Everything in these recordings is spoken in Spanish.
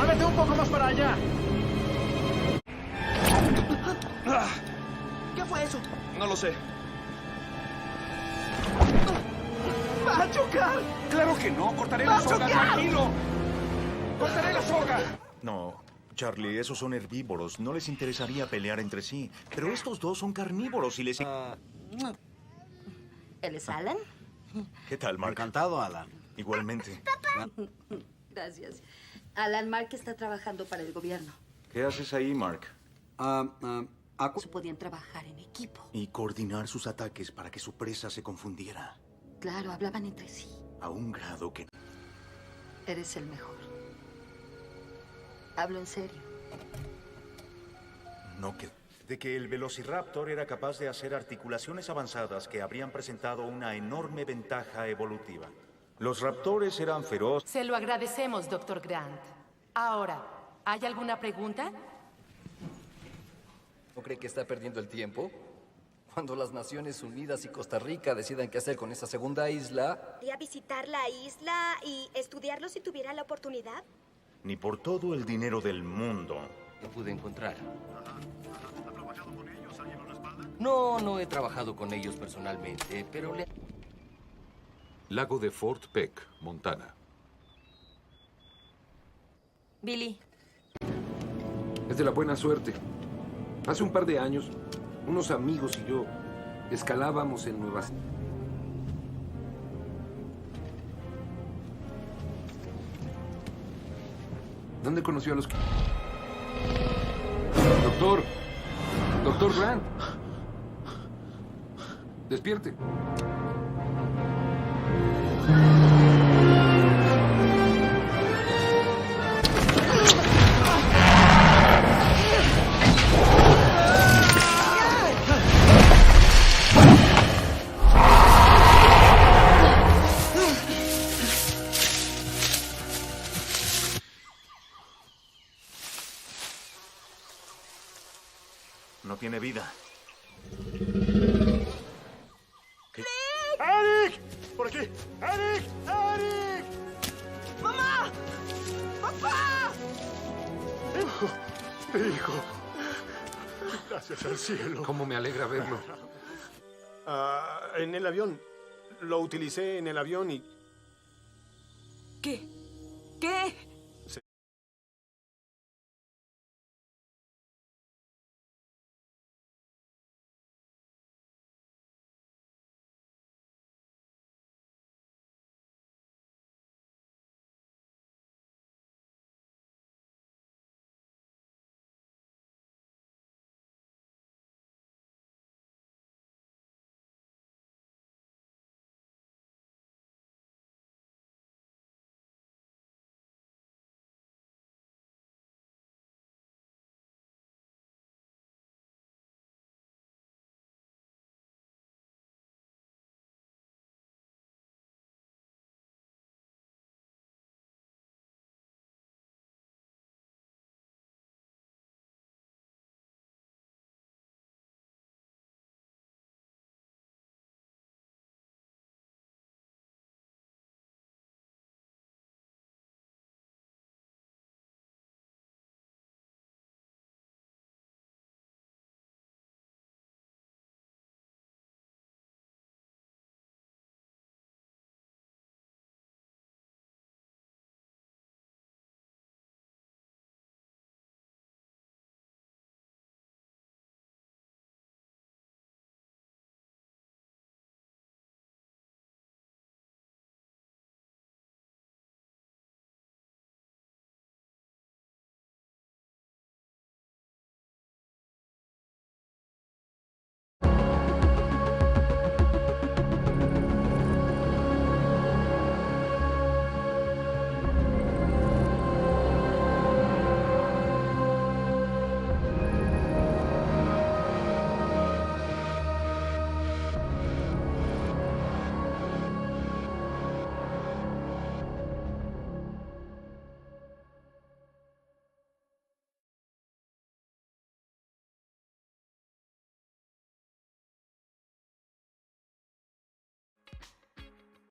¡Muévete un poco más para allá! ¿Qué fue eso? No lo sé. ¡Va a chocar! ¡Claro que no! ¡Cortaré ¡Va la a soga! chocar! ¡Tranquilo! ¡Cortaré la soga! No, Charlie, esos son herbívoros. No les interesaría pelear entre sí. Pero estos dos son carnívoros y les... ¿Él es Alan? ¿Qué tal, Mark? Encantado, Alan. Igualmente. Gracias. Alan, Mark está trabajando para el gobierno. ¿Qué haces ahí, Mark? Podían trabajar en equipo. Y coordinar sus ataques para que su presa se confundiera. Claro, hablaban entre sí. A un grado que... Eres el mejor. Hablo en serio. No que... De que el Velociraptor era capaz de hacer articulaciones avanzadas que habrían presentado una enorme ventaja evolutiva. Los raptores eran feroces. Se lo agradecemos, Dr. Grant. Ahora, ¿hay alguna pregunta? ¿No cree que está perdiendo el tiempo? Cuando las Naciones Unidas y Costa Rica decidan qué hacer con esa segunda isla... ¿Podría visitar la isla y estudiarlo si tuviera la oportunidad? Ni por todo el dinero del mundo. ¿Qué pude encontrar? ¿Ha trabajado con ellos alguien a la espalda? No, no he trabajado con ellos personalmente, pero le... Lago de Fort Peck, Montana. Billy. Es de la buena suerte. Hace un par de años, unos amigos y yo escalábamos en Nueva Zelanda. ¿Dónde conoció a los... Doctor. Doctor Grant. Despierte. No tiene vida. ¿Qué? ¡Eric! ¡Por aquí! ¡Eric! ¡Eric! ¡Mamá! ¡Papá! Hijo. Gracias al cielo. Cómo me alegra verlo. En el avión. Lo utilicé en el avión y... ¿Qué? ¿Qué?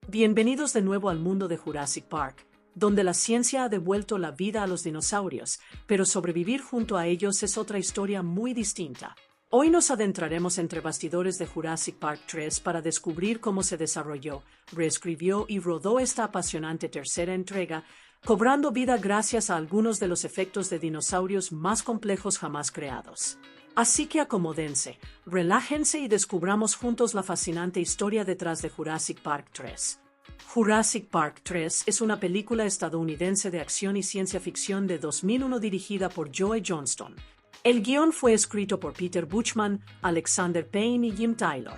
Bienvenidos de nuevo al mundo de Jurassic Park. donde la ciencia ha devuelto la vida a los dinosaurios, pero sobrevivir junto a ellos es otra historia muy distinta. Hoy nos adentraremos entre bastidores de Jurassic Park 3 para descubrir cómo se desarrolló, reescribió y rodó esta apasionante tercera entrega, cobrando vida gracias a algunos de los efectos de dinosaurios más complejos jamás creados. Así que acomódense, relájense y descubramos juntos la fascinante historia detrás de Jurassic Park 3. Jurassic Park 3 es una película estadounidense de acción y ciencia ficción de 2001 dirigida por Joe Johnston. El guión fue escrito por Peter Buchman, Alexander Payne y Jim Taylor.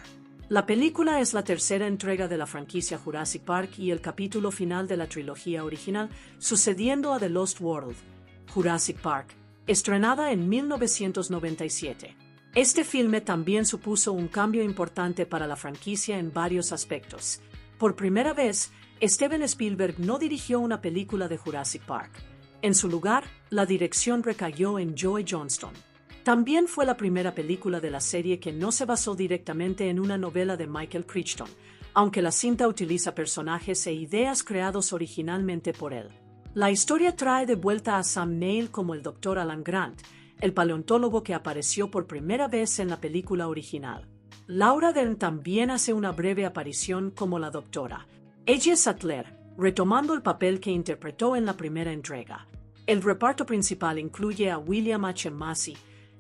La película es la tercera entrega de la franquicia Jurassic Park y el capítulo final de la trilogía original, sucediendo a The Lost World, Jurassic Park, estrenada en 1997. Este filme también supuso un cambio importante para la franquicia en varios aspectos. Por primera vez, Steven Spielberg no dirigió una película de Jurassic Park. En su lugar, la dirección recayó en Joe Johnston. También fue la primera película de la serie que no se basó directamente en una novela de Michael Crichton, aunque la cinta utiliza personajes e ideas creados originalmente por él. La historia trae de vuelta a Sam Neill como el Dr. Alan Grant, el paleontólogo que apareció por primera vez en la película original. Laura Dern también hace una breve aparición como la doctora. Ella es Sattler, retomando el papel que interpretó en la primera entrega. El reparto principal incluye a William H. Macy,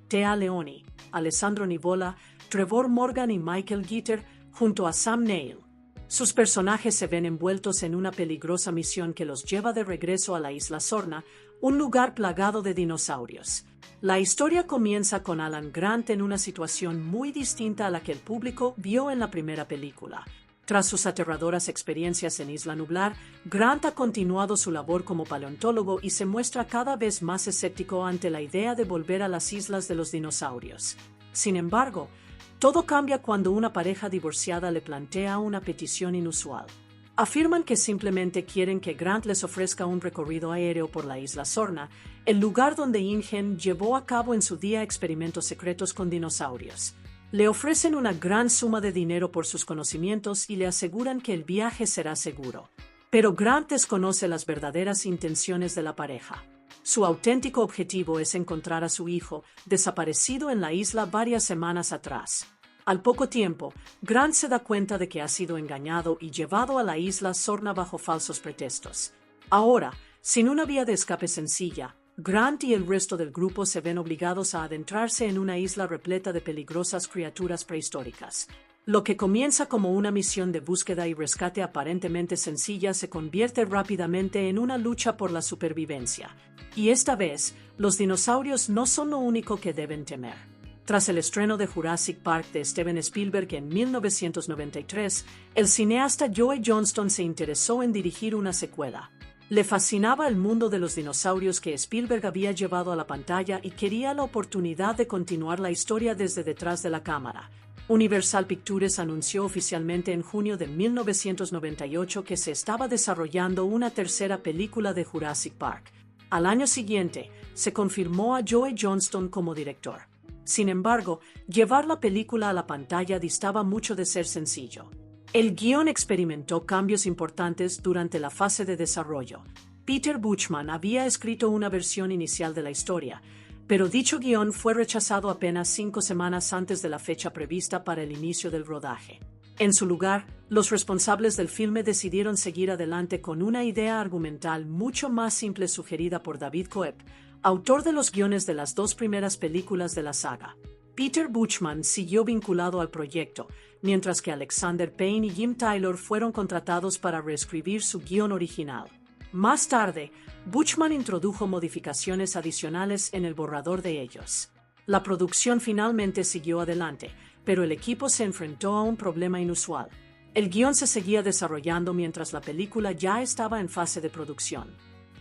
Téa Leoni, Alessandro Nivola, Trevor Morgan y Michael Gitter, junto a Sam Neill. Sus personajes se ven envueltos en una peligrosa misión que los lleva de regreso a la isla Sorna, un lugar plagado de dinosaurios. La historia comienza con Alan Grant en una situación muy distinta a la que el público vio en la primera película. Tras sus aterradoras experiencias en Isla Nublar, Grant ha continuado su labor como paleontólogo y se muestra cada vez más escéptico ante la idea de volver a las islas de los dinosaurios. Sin embargo, todo cambia cuando una pareja divorciada le plantea una petición inusual. Afirman que simplemente quieren que Grant les ofrezca un recorrido aéreo por la isla Sorna, el lugar donde InGen llevó a cabo en su día experimentos secretos con dinosaurios. Le ofrecen una gran suma de dinero por sus conocimientos y le aseguran que el viaje será seguro. Pero Grant desconoce las verdaderas intenciones de la pareja. Su auténtico objetivo es encontrar a su hijo, desaparecido en la isla varias semanas atrás. Al poco tiempo, Grant se da cuenta de que ha sido engañado y llevado a la isla Sorna bajo falsos pretextos. Ahora, sin una vía de escape sencilla, Grant y el resto del grupo se ven obligados a adentrarse en una isla repleta de peligrosas criaturas prehistóricas. Lo que comienza como una misión de búsqueda y rescate aparentemente sencilla se convierte rápidamente en una lucha por la supervivencia. Y esta vez, los dinosaurios no son lo único que deben temer. Tras el estreno de Jurassic Park de Steven Spielberg en 1993, el cineasta Joe Johnston se interesó en dirigir una secuela. Le fascinaba el mundo de los dinosaurios que Spielberg había llevado a la pantalla y quería la oportunidad de continuar la historia desde detrás de la cámara. Universal Pictures anunció oficialmente en junio de 1998 que se estaba desarrollando una tercera película de Jurassic Park. Al año siguiente, se confirmó a Joe Johnston como director. Sin embargo, llevar la película a la pantalla distaba mucho de ser sencillo. El guión experimentó cambios importantes durante la fase de desarrollo. Peter Buchman había escrito una versión inicial de la historia, pero dicho guión fue rechazado apenas 5 semanas antes de la fecha prevista para el inicio del rodaje. En su lugar, los responsables del filme decidieron seguir adelante con una idea argumental mucho más simple sugerida por David Coeb, autor de los guiones de las 2 primeras películas de la saga. Peter Buchman siguió vinculado al proyecto, mientras que Alexander Payne y Jim Taylor fueron contratados para reescribir su guión original. Más tarde, Buchman introdujo modificaciones adicionales en el borrador de ellos. La producción finalmente siguió adelante, pero el equipo se enfrentó a un problema inusual. El guión se seguía desarrollando mientras la película ya estaba en fase de producción.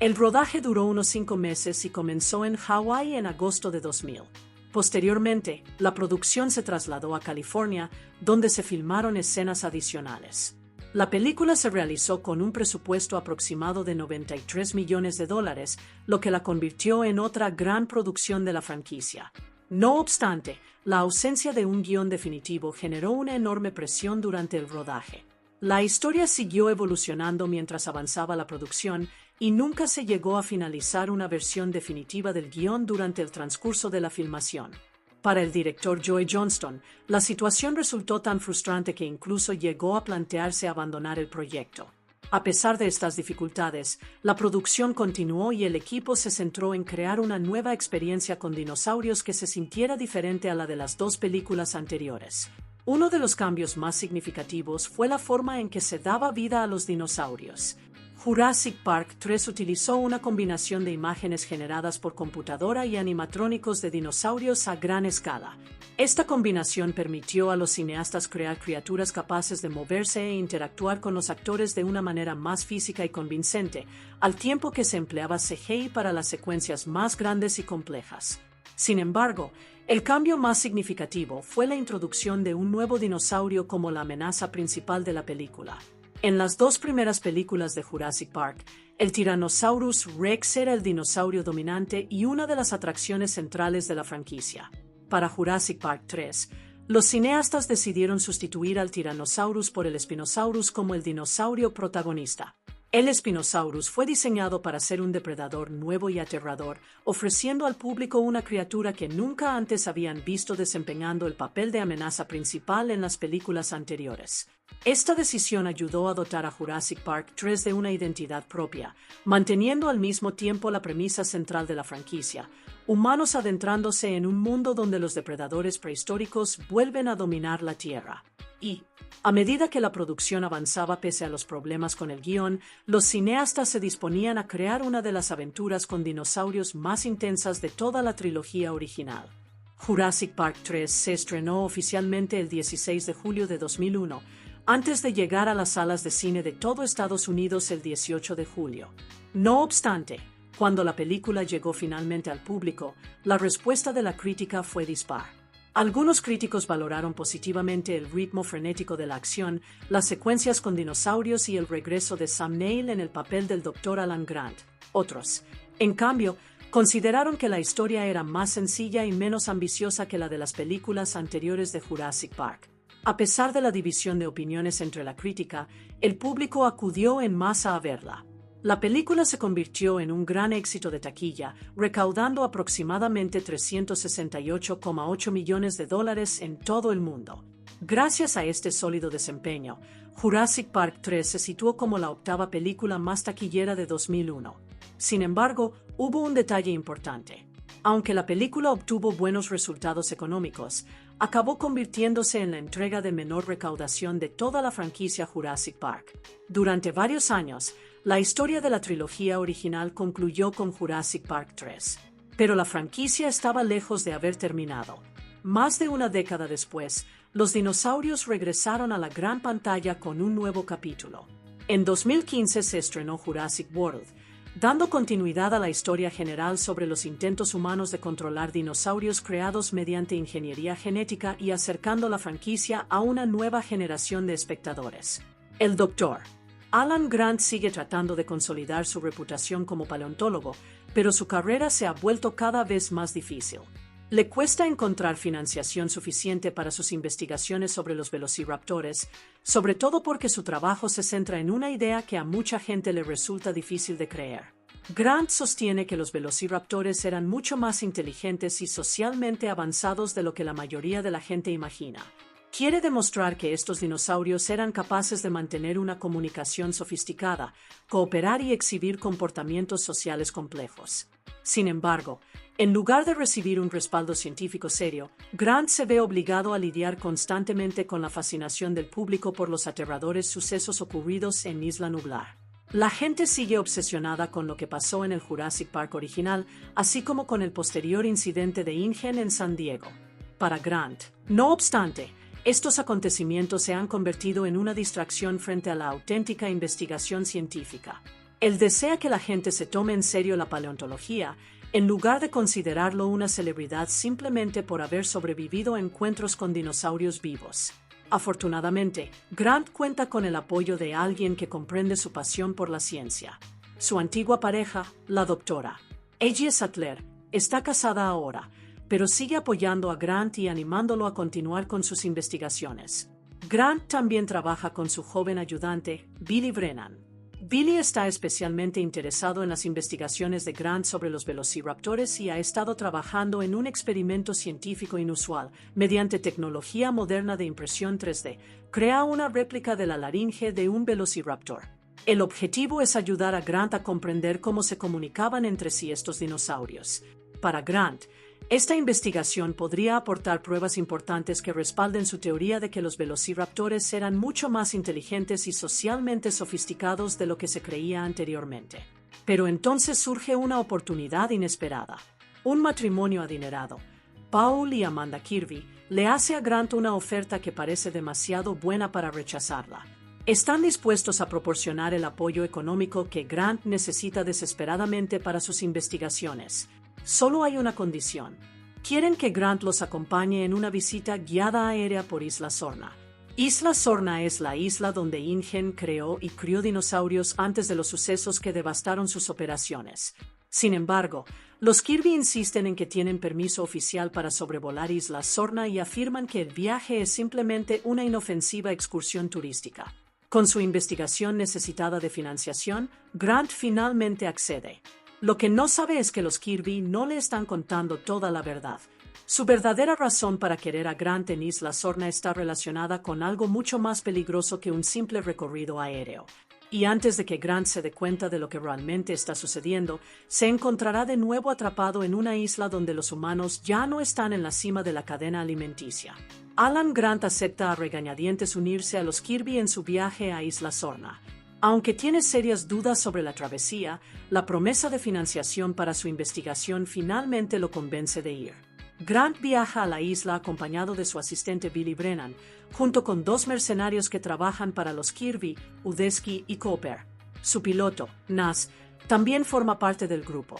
El rodaje duró unos 5 meses y comenzó en Hawái en agosto de 2000. Posteriormente, la producción se trasladó a California, donde se filmaron escenas adicionales. La película se realizó con un presupuesto aproximado de $93 millones, lo que la convirtió en otra gran producción de la franquicia. No obstante, la ausencia de un guión definitivo generó una enorme presión durante el rodaje. La historia siguió evolucionando mientras avanzaba la producción y nunca se llegó a finalizar una versión definitiva del guión durante el transcurso de la filmación. Para el director Joe Johnston, la situación resultó tan frustrante que incluso llegó a plantearse abandonar el proyecto. A pesar de estas dificultades, la producción continuó y el equipo se centró en crear una nueva experiencia con dinosaurios que se sintiera diferente a la de las dos películas anteriores. Uno de los cambios más significativos fue la forma en que se daba vida a los dinosaurios. Jurassic Park 3 utilizó una combinación de imágenes generadas por computadora y animatrónicos de dinosaurios a gran escala. Esta combinación permitió a los cineastas crear criaturas capaces de moverse e interactuar con los actores de una manera más física y convincente, al tiempo que se empleaba CGI para las secuencias más grandes y complejas. Sin embargo, el cambio más significativo fue la introducción de un nuevo dinosaurio como la amenaza principal de la película. En las dos primeras películas de Jurassic Park, el Tyrannosaurus Rex era el dinosaurio dominante y una de las atracciones centrales de la franquicia. Para Jurassic Park 3, los cineastas decidieron sustituir al Tyrannosaurus por el Spinosaurus como el dinosaurio protagonista. El Spinosaurus fue diseñado para ser un depredador nuevo y aterrador, ofreciendo al público una criatura que nunca antes habían visto desempeñando el papel de amenaza principal en las películas anteriores. Esta decisión ayudó a dotar a Jurassic Park 3 de una identidad propia, manteniendo al mismo tiempo la premisa central de la franquicia: humanos adentrándose en un mundo donde los depredadores prehistóricos vuelven a dominar la Tierra. Y, a medida que la producción avanzaba pese a los problemas con el guión, los cineastas se disponían a crear una de las aventuras con dinosaurios más intensas de toda la trilogía original. Jurassic Park 3 se estrenó oficialmente el 16 de julio de 2001, antes de llegar a las salas de cine de todo Estados Unidos el 18 de julio. No obstante, cuando la película llegó finalmente al público, la respuesta de la crítica fue dispar. Algunos críticos valoraron positivamente el ritmo frenético de la acción, las secuencias con dinosaurios y el regreso de Sam Neill en el papel del Dr. Alan Grant. Otros, en cambio, consideraron que la historia era más sencilla y menos ambiciosa que la de las películas anteriores de Jurassic Park. A pesar de la división de opiniones entre la crítica, el público acudió en masa a verla. La película se convirtió en un gran éxito de taquilla, recaudando aproximadamente $368,8 millones en todo el mundo. Gracias a este sólido desempeño, Jurassic Park 3 se situó como la octava película más taquillera de 2001. Sin embargo, hubo un detalle importante. Aunque la película obtuvo buenos resultados económicos, acabó convirtiéndose en la entrega de menor recaudación de toda la franquicia Jurassic Park. Durante varios años, la historia de la trilogía original concluyó con Jurassic Park 3, pero la franquicia estaba lejos de haber terminado. Más de una década después, los dinosaurios regresaron a la gran pantalla con un nuevo capítulo. En 2015 se estrenó Jurassic World, dando continuidad a la historia general sobre los intentos humanos de controlar dinosaurios creados mediante ingeniería genética y acercando la franquicia a una nueva generación de espectadores. El Dr. Alan Grant sigue tratando de consolidar su reputación como paleontólogo, pero su carrera se ha vuelto cada vez más difícil. Le cuesta encontrar financiación suficiente para sus investigaciones sobre los velociraptores, sobre todo porque su trabajo se centra en una idea que a mucha gente le resulta difícil de creer. Grant sostiene que los velociraptores eran mucho más inteligentes y socialmente avanzados de lo que la mayoría de la gente imagina. Quiere demostrar que estos dinosaurios eran capaces de mantener una comunicación sofisticada, cooperar y exhibir comportamientos sociales complejos. Sin embargo, en lugar de recibir un respaldo científico serio, Grant se ve obligado a lidiar constantemente con la fascinación del público por los aterradores sucesos ocurridos en Isla Nublar. La gente sigue obsesionada con lo que pasó en el Jurassic Park original, así como con el posterior incidente de InGen en San Diego. Para Grant, no obstante, estos acontecimientos se han convertido en una distracción frente a la auténtica investigación científica. Él desea que la gente se tome en serio la paleontología, en lugar de considerarlo una celebridad simplemente por haber sobrevivido a encuentros con dinosaurios vivos. Afortunadamente, Grant cuenta con el apoyo de alguien que comprende su pasión por la ciencia. Su antigua pareja, la doctora Aggie Sattler, está casada ahora, pero sigue apoyando a Grant y animándolo a continuar con sus investigaciones. Grant también trabaja con su joven ayudante, Billy Brennan. Billy está especialmente interesado en las investigaciones de Grant sobre los velociraptores y ha estado trabajando en un experimento científico inusual. Mediante tecnología moderna de impresión 3D, crea una réplica de la laringe de un velociraptor. El objetivo es ayudar a Grant a comprender cómo se comunicaban entre sí estos dinosaurios. Para Grant, esta investigación podría aportar pruebas importantes que respalden su teoría de que los velociraptores eran mucho más inteligentes y socialmente sofisticados de lo que se creía anteriormente. Pero entonces surge una oportunidad inesperada. Un matrimonio adinerado, Paul y Amanda Kirby, le hace a Grant una oferta que parece demasiado buena para rechazarla. Están dispuestos a proporcionar el apoyo económico que Grant necesita desesperadamente para sus investigaciones. Solo hay una condición. Quieren que Grant los acompañe en una visita guiada aérea por Isla Sorna. Isla Sorna es la isla donde InGen creó y crió dinosaurios antes de los sucesos que devastaron sus operaciones. Sin embargo, los Kirby insisten en que tienen permiso oficial para sobrevolar Isla Sorna y afirman que el viaje es simplemente una inofensiva excursión turística. Con su investigación necesitada de financiación, Grant finalmente accede. Lo que no sabe es que los Kirby no le están contando toda la verdad. Su verdadera razón para querer a Grant en Isla Sorna está relacionada con algo mucho más peligroso que un simple recorrido aéreo. Y antes de que Grant se dé cuenta de lo que realmente está sucediendo, se encontrará de nuevo atrapado en una isla donde los humanos ya no están en la cima de la cadena alimenticia. Alan Grant acepta a regañadientes unirse a los Kirby en su viaje a Isla Sorna. Aunque tiene serias dudas sobre la travesía, la promesa de financiación para su investigación finalmente lo convence de ir. Grant viaja a la isla acompañado de su asistente Billy Brennan, junto con dos mercenarios que trabajan para los Kirby, Udesky y Cooper. Su piloto, Nas, también forma parte del grupo.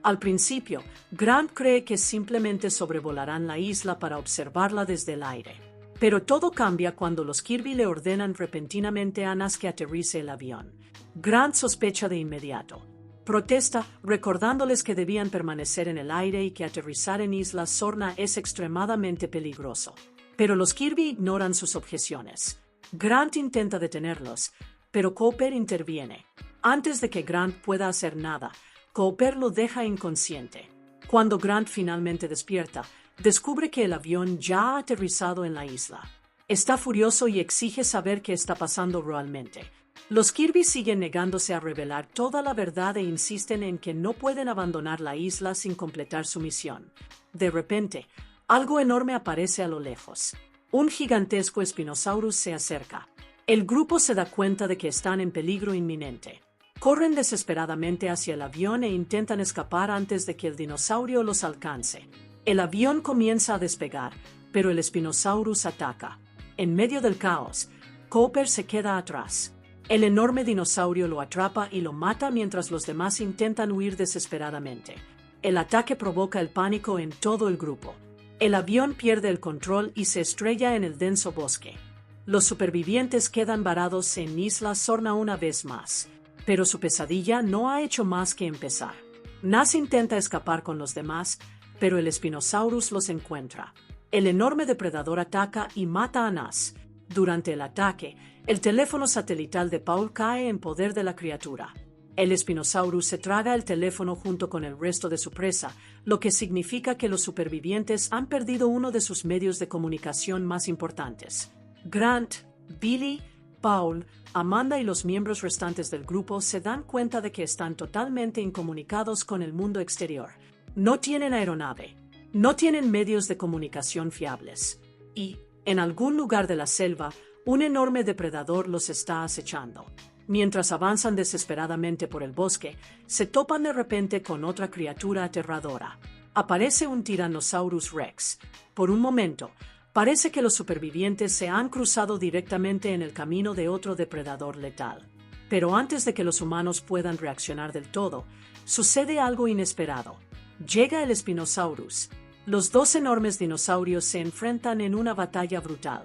Al principio, Grant cree que simplemente sobrevolarán la isla para observarla desde el aire. Pero todo cambia cuando los Kirby le ordenan repentinamente a Nas que aterrice el avión. Grant sospecha de inmediato. Protesta, recordándoles que debían permanecer en el aire y que aterrizar en Isla Sorna es extremadamente peligroso. Pero los Kirby ignoran sus objeciones. Grant intenta detenerlos, pero Cooper interviene. Antes de que Grant pueda hacer nada, Cooper lo deja inconsciente. Cuando Grant finalmente despierta, descubre que el avión ya ha aterrizado en la isla. Está furioso y exige saber qué está pasando realmente. Los Kirby siguen negándose a revelar toda la verdad e insisten en que no pueden abandonar la isla sin completar su misión. De repente, algo enorme aparece a lo lejos. Un gigantesco Spinosaurus se acerca. El grupo se da cuenta de que están en peligro inminente. Corren desesperadamente hacia el avión e intentan escapar antes de que el dinosaurio los alcance. El avión comienza a despegar, pero el Spinosaurus ataca. En medio del caos, Cooper se queda atrás. El enorme dinosaurio lo atrapa y lo mata mientras los demás intentan huir desesperadamente. El ataque provoca el pánico en todo el grupo. El avión pierde el control y se estrella en el denso bosque. Los supervivientes quedan varados en Isla Sorna una vez más. Pero su pesadilla no ha hecho más que empezar. Nas intenta escapar con los demás, pero el Spinosaurus los encuentra. El enorme depredador ataca y mata a Nas. Durante el ataque, el teléfono satelital de Paul cae en poder de la criatura. El Spinosaurus se traga el teléfono junto con el resto de su presa, lo que significa que los supervivientes han perdido uno de sus medios de comunicación más importantes. Grant, Billy, Paul, Amanda y los miembros restantes del grupo se dan cuenta de que están totalmente incomunicados con el mundo exterior. No tienen aeronave, no tienen medios de comunicación fiables. Y, en algún lugar de la selva, un enorme depredador los está acechando. Mientras avanzan desesperadamente por el bosque, se topan de repente con otra criatura aterradora. Aparece un Tyrannosaurus Rex. Por un momento, parece que los supervivientes se han cruzado directamente en el camino de otro depredador letal. Pero antes de que los humanos puedan reaccionar del todo, sucede algo inesperado. Llega el Spinosaurus. Los dos enormes dinosaurios se enfrentan en una batalla brutal.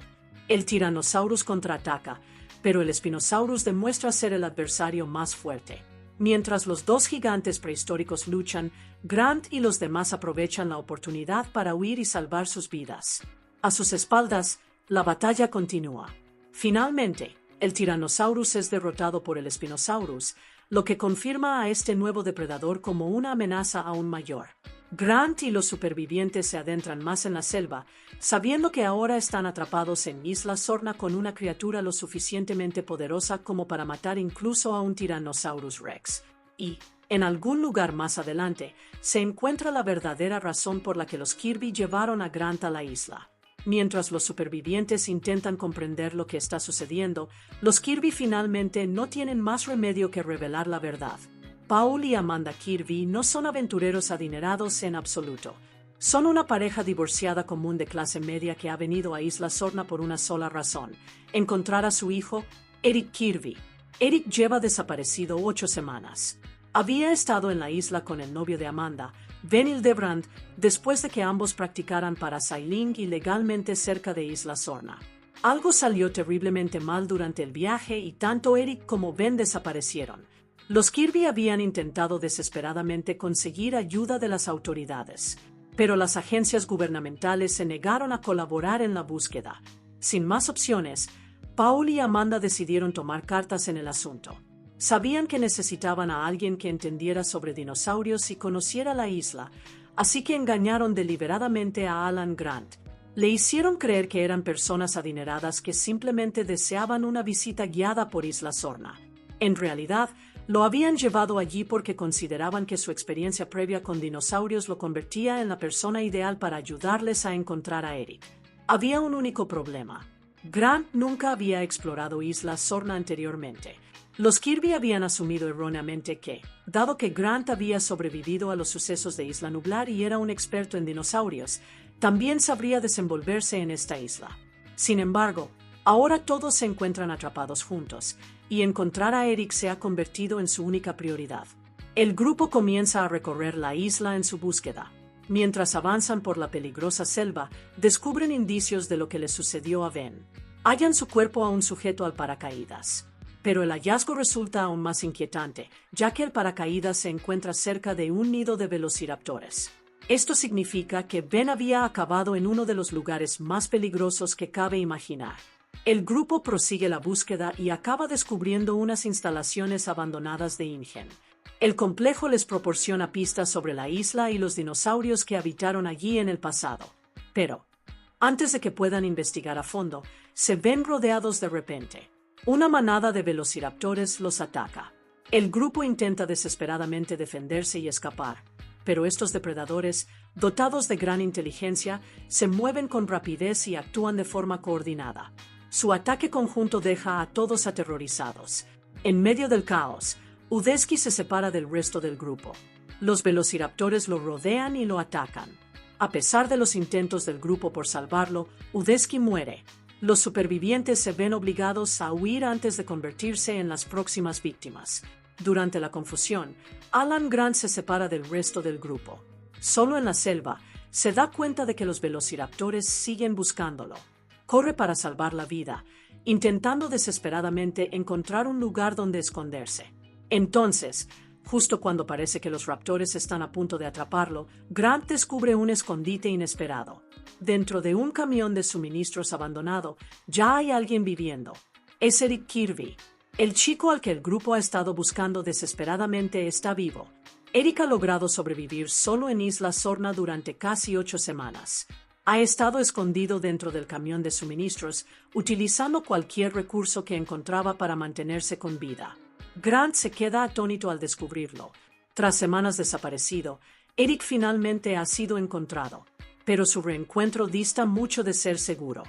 El Tyrannosaurus contraataca, pero el Spinosaurus demuestra ser el adversario más fuerte. Mientras los dos gigantes prehistóricos luchan, Grant y los demás aprovechan la oportunidad para huir y salvar sus vidas. A sus espaldas, la batalla continúa. Finalmente, el Tyrannosaurus es derrotado por el Spinosaurus, lo que confirma a este nuevo depredador como una amenaza aún mayor. Grant y los supervivientes se adentran más en la selva, sabiendo que ahora están atrapados en Isla Sorna con una criatura lo suficientemente poderosa como para matar incluso a un Tyrannosaurus Rex. Y, en algún lugar más adelante, se encuentra la verdadera razón por la que los Kirby llevaron a Grant a la isla. Mientras los supervivientes intentan comprender lo que está sucediendo, los Kirby finalmente no tienen más remedio que revelar la verdad. Paul y Amanda Kirby no son aventureros adinerados en absoluto. Son una pareja divorciada común de clase media que ha venido a Isla Sorna por una sola razón: encontrar a su hijo, Eric Kirby. Eric lleva desaparecido 8 semanas. Había estado en la isla con el novio de Amanda, Ben Hildebrand, después de que ambos practicaran parasailing ilegalmente cerca de Isla Sorna. Algo salió terriblemente mal durante el viaje y tanto Eric como Ben desaparecieron. Los Kirby habían intentado desesperadamente conseguir ayuda de las autoridades, pero las agencias gubernamentales se negaron a colaborar en la búsqueda. Sin más opciones, Paul y Amanda decidieron tomar cartas en el asunto. Sabían que necesitaban a alguien que entendiera sobre dinosaurios y conociera la isla, así que engañaron deliberadamente a Alan Grant. Le hicieron creer que eran personas adineradas que simplemente deseaban una visita guiada por Isla Sorna. En realidad, lo habían llevado allí porque consideraban que su experiencia previa con dinosaurios lo convertía en la persona ideal para ayudarles a encontrar a Eric. Había un único problema. Grant nunca había explorado Isla Sorna anteriormente. Los Kirby habían asumido erróneamente que, dado que Grant había sobrevivido a los sucesos de Isla Nublar y era un experto en dinosaurios, también sabría desenvolverse en esta isla. Sin embargo, ahora todos se encuentran atrapados juntos, y encontrar a Eric se ha convertido en su única prioridad. El grupo comienza a recorrer la isla en su búsqueda. Mientras avanzan por la peligrosa selva, descubren indicios de lo que le sucedió a Ben. Hallan su cuerpo aún sujeto al paracaídas. Pero el hallazgo resulta aún más inquietante, ya que el paracaídas se encuentra cerca de un nido de velociraptores. Esto significa que Ben había acabado en uno de los lugares más peligrosos que cabe imaginar. El grupo prosigue la búsqueda y acaba descubriendo unas instalaciones abandonadas de InGen. El complejo les proporciona pistas sobre la isla y los dinosaurios que habitaron allí en el pasado. Pero, antes de que puedan investigar a fondo, se ven rodeados de repente. Una manada de velociraptores los ataca. El grupo intenta desesperadamente defenderse y escapar, pero estos depredadores, dotados de gran inteligencia, se mueven con rapidez y actúan de forma coordinada. Su ataque conjunto deja a todos aterrorizados. En medio del caos, Udesky se separa del resto del grupo. Los velociraptores lo rodean y lo atacan. A pesar de los intentos del grupo por salvarlo, Udesky muere. Los supervivientes se ven obligados a huir antes de convertirse en las próximas víctimas. Durante la confusión, Alan Grant se separa del resto del grupo. Solo en la selva, se da cuenta de que los velociraptores siguen buscándolo. Corre para salvar la vida, intentando desesperadamente encontrar un lugar donde esconderse. Entonces, justo cuando parece que los raptores están a punto de atraparlo, Grant descubre un escondite inesperado. Dentro de un camión de suministros abandonado, ya hay alguien viviendo. Es Eric Kirby. El chico al que el grupo ha estado buscando desesperadamente está vivo. Eric ha logrado sobrevivir solo en Isla Sorna durante casi 8 semanas. Ha estado escondido dentro del camión de suministros, utilizando cualquier recurso que encontraba para mantenerse con vida. Grant se queda atónito al descubrirlo. Tras semanas desaparecido, Eric finalmente ha sido encontrado, pero su reencuentro dista mucho de ser seguro.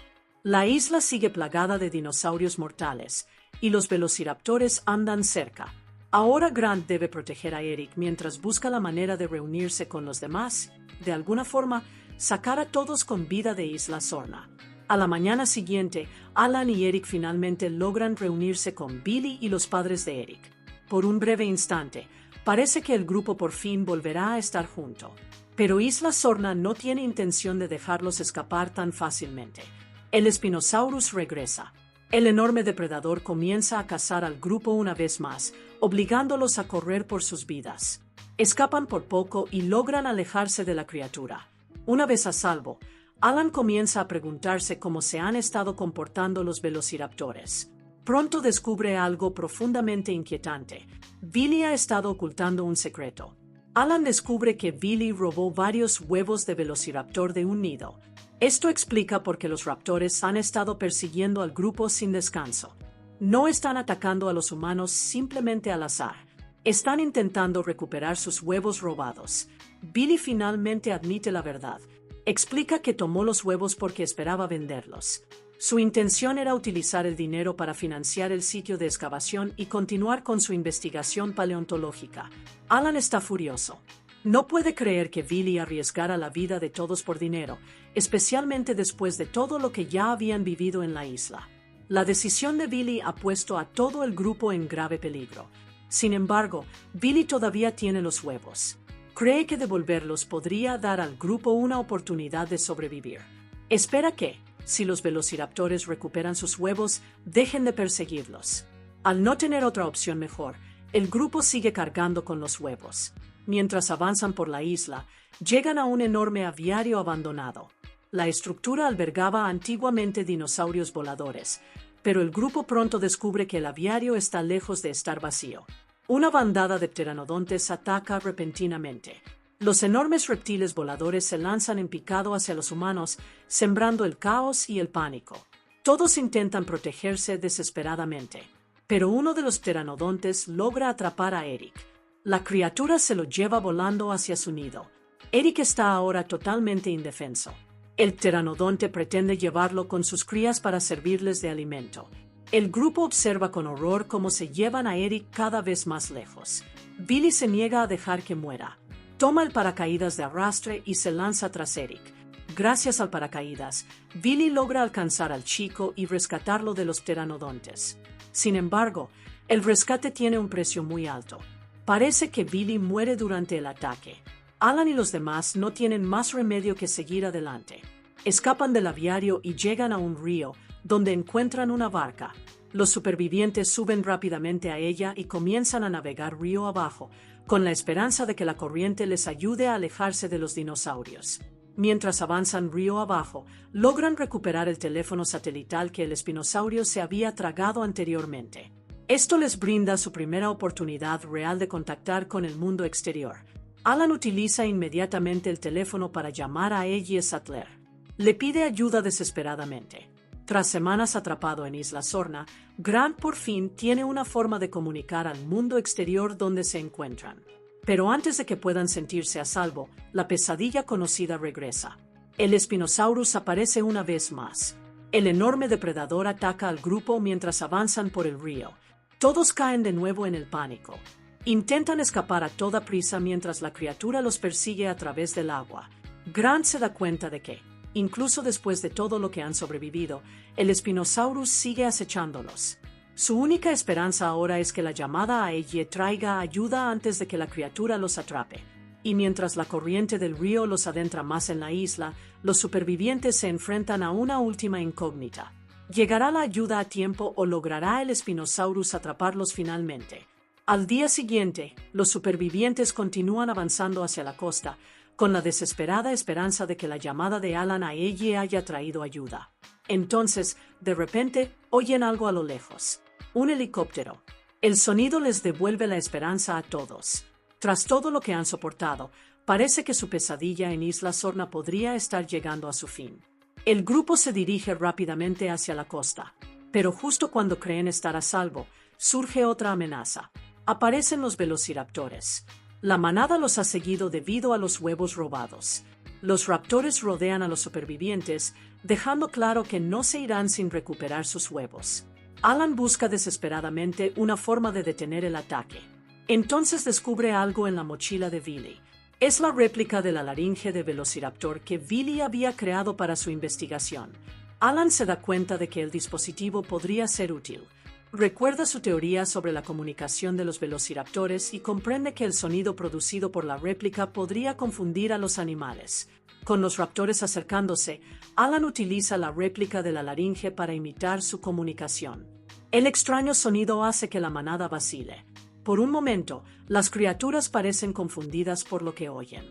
La isla sigue plagada de dinosaurios mortales, y los velociraptores andan cerca. Ahora Grant debe proteger a Eric mientras busca la manera de reunirse con los demás, de alguna forma, sacar a todos con vida de Isla Sorna. A la mañana siguiente, Alan y Eric finalmente logran reunirse con Billy y los padres de Eric. Por un breve instante, parece que el grupo por fin volverá a estar junto. Pero Isla Sorna no tiene intención de dejarlos escapar tan fácilmente. El Spinosaurus regresa. El enorme depredador comienza a cazar al grupo una vez más, obligándolos a correr por sus vidas. Escapan por poco y logran alejarse de la criatura. Una vez a salvo, Alan comienza a preguntarse cómo se han estado comportando los velociraptores. Pronto descubre algo profundamente inquietante. Billy ha estado ocultando un secreto. Alan descubre que Billy robó varios huevos de velociraptor de un nido. Esto explica por qué los raptores han estado persiguiendo al grupo sin descanso. No están atacando a los humanos simplemente al azar. Están intentando recuperar sus huevos robados. Billy finalmente admite la verdad. Explica que tomó los huevos porque esperaba venderlos. Su intención era utilizar el dinero para financiar el sitio de excavación y continuar con su investigación paleontológica. Alan está furioso. No puede creer que Billy arriesgara la vida de todos por dinero, especialmente después de todo lo que ya habían vivido en la isla. La decisión de Billy ha puesto a todo el grupo en grave peligro. Sin embargo, Billy todavía tiene los huevos. Cree que devolverlos podría dar al grupo una oportunidad de sobrevivir. Espera que, si los velociraptores recuperan sus huevos, dejen de perseguirlos. Al no tener otra opción mejor, el grupo sigue cargando con los huevos. Mientras avanzan por la isla, llegan a un enorme aviario abandonado. La estructura albergaba antiguamente dinosaurios voladores, pero el grupo pronto descubre que el aviario está lejos de estar vacío. Una bandada de pteranodontes ataca repentinamente. Los enormes reptiles voladores se lanzan en picado hacia los humanos, sembrando el caos y el pánico. Todos intentan protegerse desesperadamente, pero uno de los pteranodontes logra atrapar a Eric. La criatura se lo lleva volando hacia su nido. Eric está ahora totalmente indefenso. El pteranodonte pretende llevarlo con sus crías para servirles de alimento. El grupo observa con horror cómo se llevan a Eric cada vez más lejos. Billy se niega a dejar que muera. Toma el paracaídas de arrastre y se lanza tras Eric. Gracias al paracaídas, Billy logra alcanzar al chico y rescatarlo de los pteranodontes. Sin embargo, el rescate tiene un precio muy alto. Parece que Billy muere durante el ataque. Alan y los demás no tienen más remedio que seguir adelante. Escapan del aviario y llegan a un río, donde encuentran una barca. Los supervivientes suben rápidamente a ella y comienzan a navegar río abajo, con la esperanza de que la corriente les ayude a alejarse de los dinosaurios. Mientras avanzan río abajo, logran recuperar el teléfono satelital que el espinosaurio se había tragado anteriormente. Esto les brinda su primera oportunidad real de contactar con el mundo exterior. Alan utiliza inmediatamente el teléfono para llamar a Ellie Sattler. Le pide ayuda desesperadamente. Tras semanas atrapado en Isla Sorna, Grant por fin tiene una forma de comunicar al mundo exterior donde se encuentran. Pero antes de que puedan sentirse a salvo, la pesadilla conocida regresa. El Spinosaurus aparece una vez más. El enorme depredador ataca al grupo mientras avanzan por el río. Todos caen de nuevo en el pánico. Intentan escapar a toda prisa mientras la criatura los persigue a través del agua. Grant se da cuenta de que, incluso después de todo lo que han sobrevivido, el Spinosaurus sigue acechándolos. Su única esperanza ahora es que la llamada a Ellie traiga ayuda antes de que la criatura los atrape. Y mientras la corriente del río los adentra más en la isla, los supervivientes se enfrentan a una última incógnita. ¿Llegará la ayuda a tiempo o logrará el Spinosaurus atraparlos finalmente? Al día siguiente, los supervivientes continúan avanzando hacia la costa, con la desesperada esperanza de que la llamada de Alan a Ellie haya traído ayuda. Entonces, de repente, oyen algo a lo lejos. Un helicóptero. El sonido les devuelve la esperanza a todos. Tras todo lo que han soportado, parece que su pesadilla en Isla Sorna podría estar llegando a su fin. El grupo se dirige rápidamente hacia la costa, pero justo cuando creen estar a salvo, surge otra amenaza. Aparecen los velociraptores. La manada los ha seguido debido a los huevos robados. Los raptores rodean a los supervivientes, dejando claro que no se irán sin recuperar sus huevos. Alan busca desesperadamente una forma de detener el ataque. Entonces descubre algo en la mochila de Billy. Es la réplica de la laringe de velociraptor que Billy había creado para su investigación. Alan se da cuenta de que el dispositivo podría ser útil. Recuerda su teoría sobre la comunicación de los velociraptores y comprende que el sonido producido por la réplica podría confundir a los animales. Con los raptores acercándose, Alan utiliza la réplica de la laringe para imitar su comunicación. El extraño sonido hace que la manada vacile. Por un momento, las criaturas parecen confundidas por lo que oyen.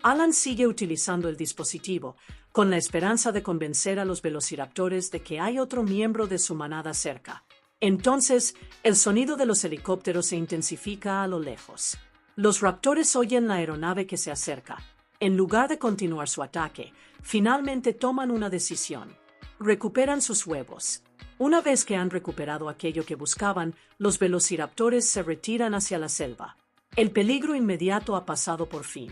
Alan sigue utilizando el dispositivo, con la esperanza de convencer a los velociraptores de que hay otro miembro de su manada cerca. Entonces, el sonido de los helicópteros se intensifica a lo lejos. Los raptores oyen la aeronave que se acerca. En lugar de continuar su ataque, finalmente toman una decisión. Recuperan sus huevos. Una vez que han recuperado aquello que buscaban, los velociraptores se retiran hacia la selva. El peligro inmediato ha pasado por fin.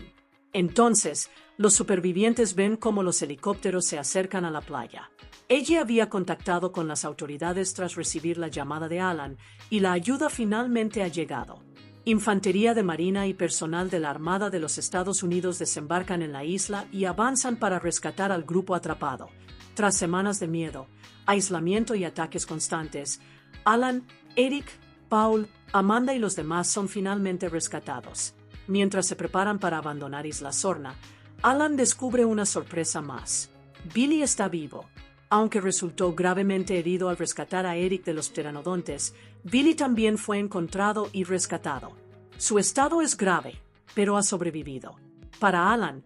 Entonces, los supervivientes ven cómo los helicópteros se acercan a la playa. Ella había contactado con las autoridades tras recibir la llamada de Alan y la ayuda finalmente ha llegado. Infantería de Marina y personal de la Armada de los Estados Unidos desembarcan en la isla y avanzan para rescatar al grupo atrapado. Tras semanas de miedo, aislamiento y ataques constantes, Alan, Eric, Paul, Amanda y los demás son finalmente rescatados. Mientras se preparan para abandonar Isla Sorna, Alan descubre una sorpresa más. Billy está vivo. Aunque resultó gravemente herido al rescatar a Eric de los pteranodontes, Billy también fue encontrado y rescatado. Su estado es grave, pero ha sobrevivido. Para Alan,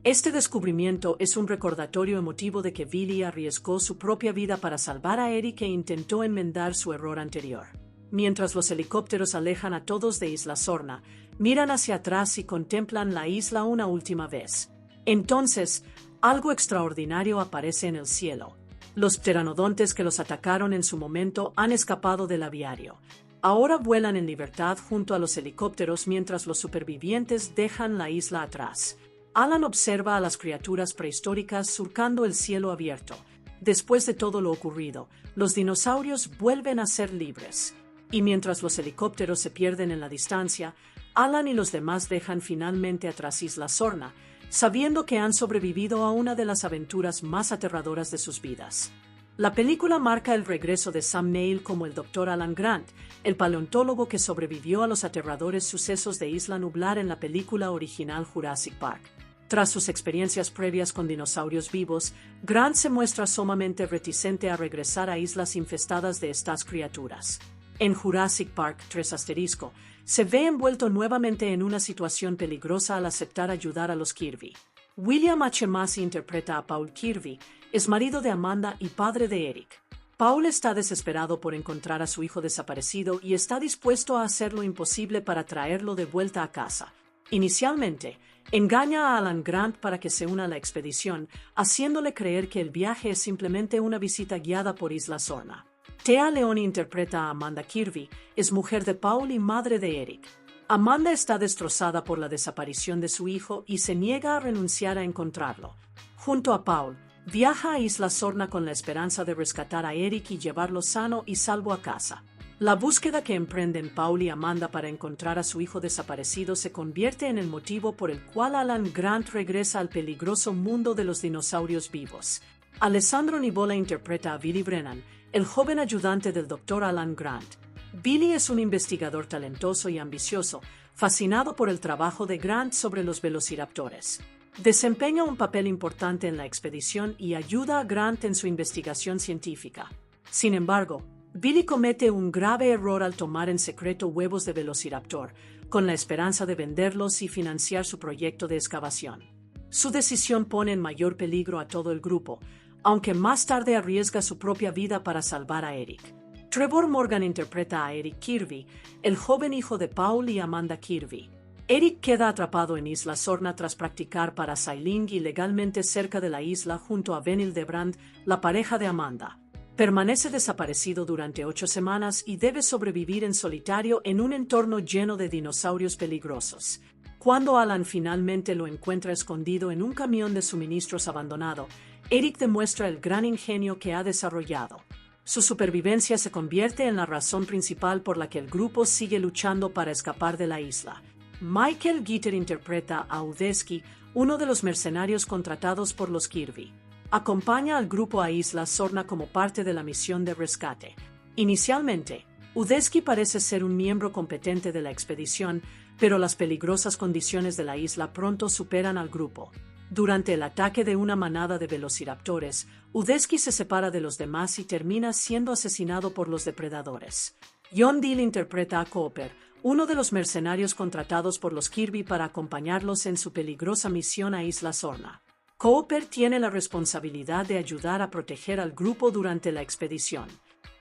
este descubrimiento es un recordatorio emotivo de que Billy arriesgó su propia vida para salvar a Eric e intentó enmendar su error anterior. Mientras los helicópteros alejan a todos de Isla Sorna, miran hacia atrás y contemplan la isla una última vez. Entonces, algo extraordinario aparece en el cielo. Los pteranodontes que los atacaron en su momento han escapado del aviario. Ahora vuelan en libertad junto a los helicópteros mientras los supervivientes dejan la isla atrás. Alan observa a las criaturas prehistóricas surcando el cielo abierto. Después de todo lo ocurrido, los dinosaurios vuelven a ser libres. Y mientras los helicópteros se pierden en la distancia, Alan y los demás dejan finalmente atrás Isla Sorna, sabiendo que han sobrevivido a una de las aventuras más aterradoras de sus vidas. La película marca el regreso de Sam Neill como el Dr. Alan Grant, el paleontólogo que sobrevivió a los aterradores sucesos de Isla Nublar en la película original Jurassic Park. Tras sus experiencias previas con dinosaurios vivos, Grant se muestra sumamente reticente a regresar a islas infestadas de estas criaturas. En Jurassic Park 3*, se ve envuelto nuevamente en una situación peligrosa al aceptar ayudar a los Kirby. William H. Massey interpreta a Paul Kirby, es marido de Amanda y padre de Eric. Paul está desesperado por encontrar a su hijo desaparecido y está dispuesto a hacer lo imposible para traerlo de vuelta a casa. Inicialmente, engaña a Alan Grant para que se una a la expedición, haciéndole creer que el viaje es simplemente una visita guiada por Isla Sorna. Thea Leoni interpreta a Amanda Kirby, es mujer de Paul y madre de Eric. Amanda está destrozada por la desaparición de su hijo y se niega a renunciar a encontrarlo. Junto a Paul, viaja a Isla Sorna con la esperanza de rescatar a Eric y llevarlo sano y salvo a casa. La búsqueda que emprenden Paul y Amanda para encontrar a su hijo desaparecido se convierte en el motivo por el cual Alan Grant regresa al peligroso mundo de los dinosaurios vivos. Alessandro Nivola interpreta a Billy Brennan, el joven ayudante del Dr. Alan Grant. Billy es un investigador talentoso y ambicioso, fascinado por el trabajo de Grant sobre los velociraptores. Desempeña un papel importante en la expedición y ayuda a Grant en su investigación científica. Sin embargo, Billy comete un grave error al tomar en secreto huevos de velociraptor, con la esperanza de venderlos y financiar su proyecto de excavación. Su decisión pone en mayor peligro a todo el grupo, aunque más tarde arriesga su propia vida para salvar a Eric. Trevor Morgan interpreta a Eric Kirby, el joven hijo de Paul y Amanda Kirby. Eric queda atrapado en Isla Sorna tras practicar parasailing ilegalmente cerca de la isla junto a Ben Hildebrand, la pareja de Amanda. Permanece desaparecido durante 8 semanas y debe sobrevivir en solitario en un entorno lleno de dinosaurios peligrosos. Cuando Alan finalmente lo encuentra escondido en un camión de suministros abandonado, Eric demuestra el gran ingenio que ha desarrollado. Su supervivencia se convierte en la razón principal por la que el grupo sigue luchando para escapar de la isla. Michael Gitter interpreta a Udesky, uno de los mercenarios contratados por los Kirby. Acompaña al grupo a Isla Sorna como parte de la misión de rescate. Inicialmente, Udesky parece ser un miembro competente de la expedición, pero las peligrosas condiciones de la isla pronto superan al grupo. Durante el ataque de una manada de velociraptores, Udesky se separa de los demás y termina siendo asesinado por los depredadores. John Diehl interpreta a Cooper, uno de los mercenarios contratados por los Kirby para acompañarlos en su peligrosa misión a Isla Sorna. Cooper tiene la responsabilidad de ayudar a proteger al grupo durante la expedición.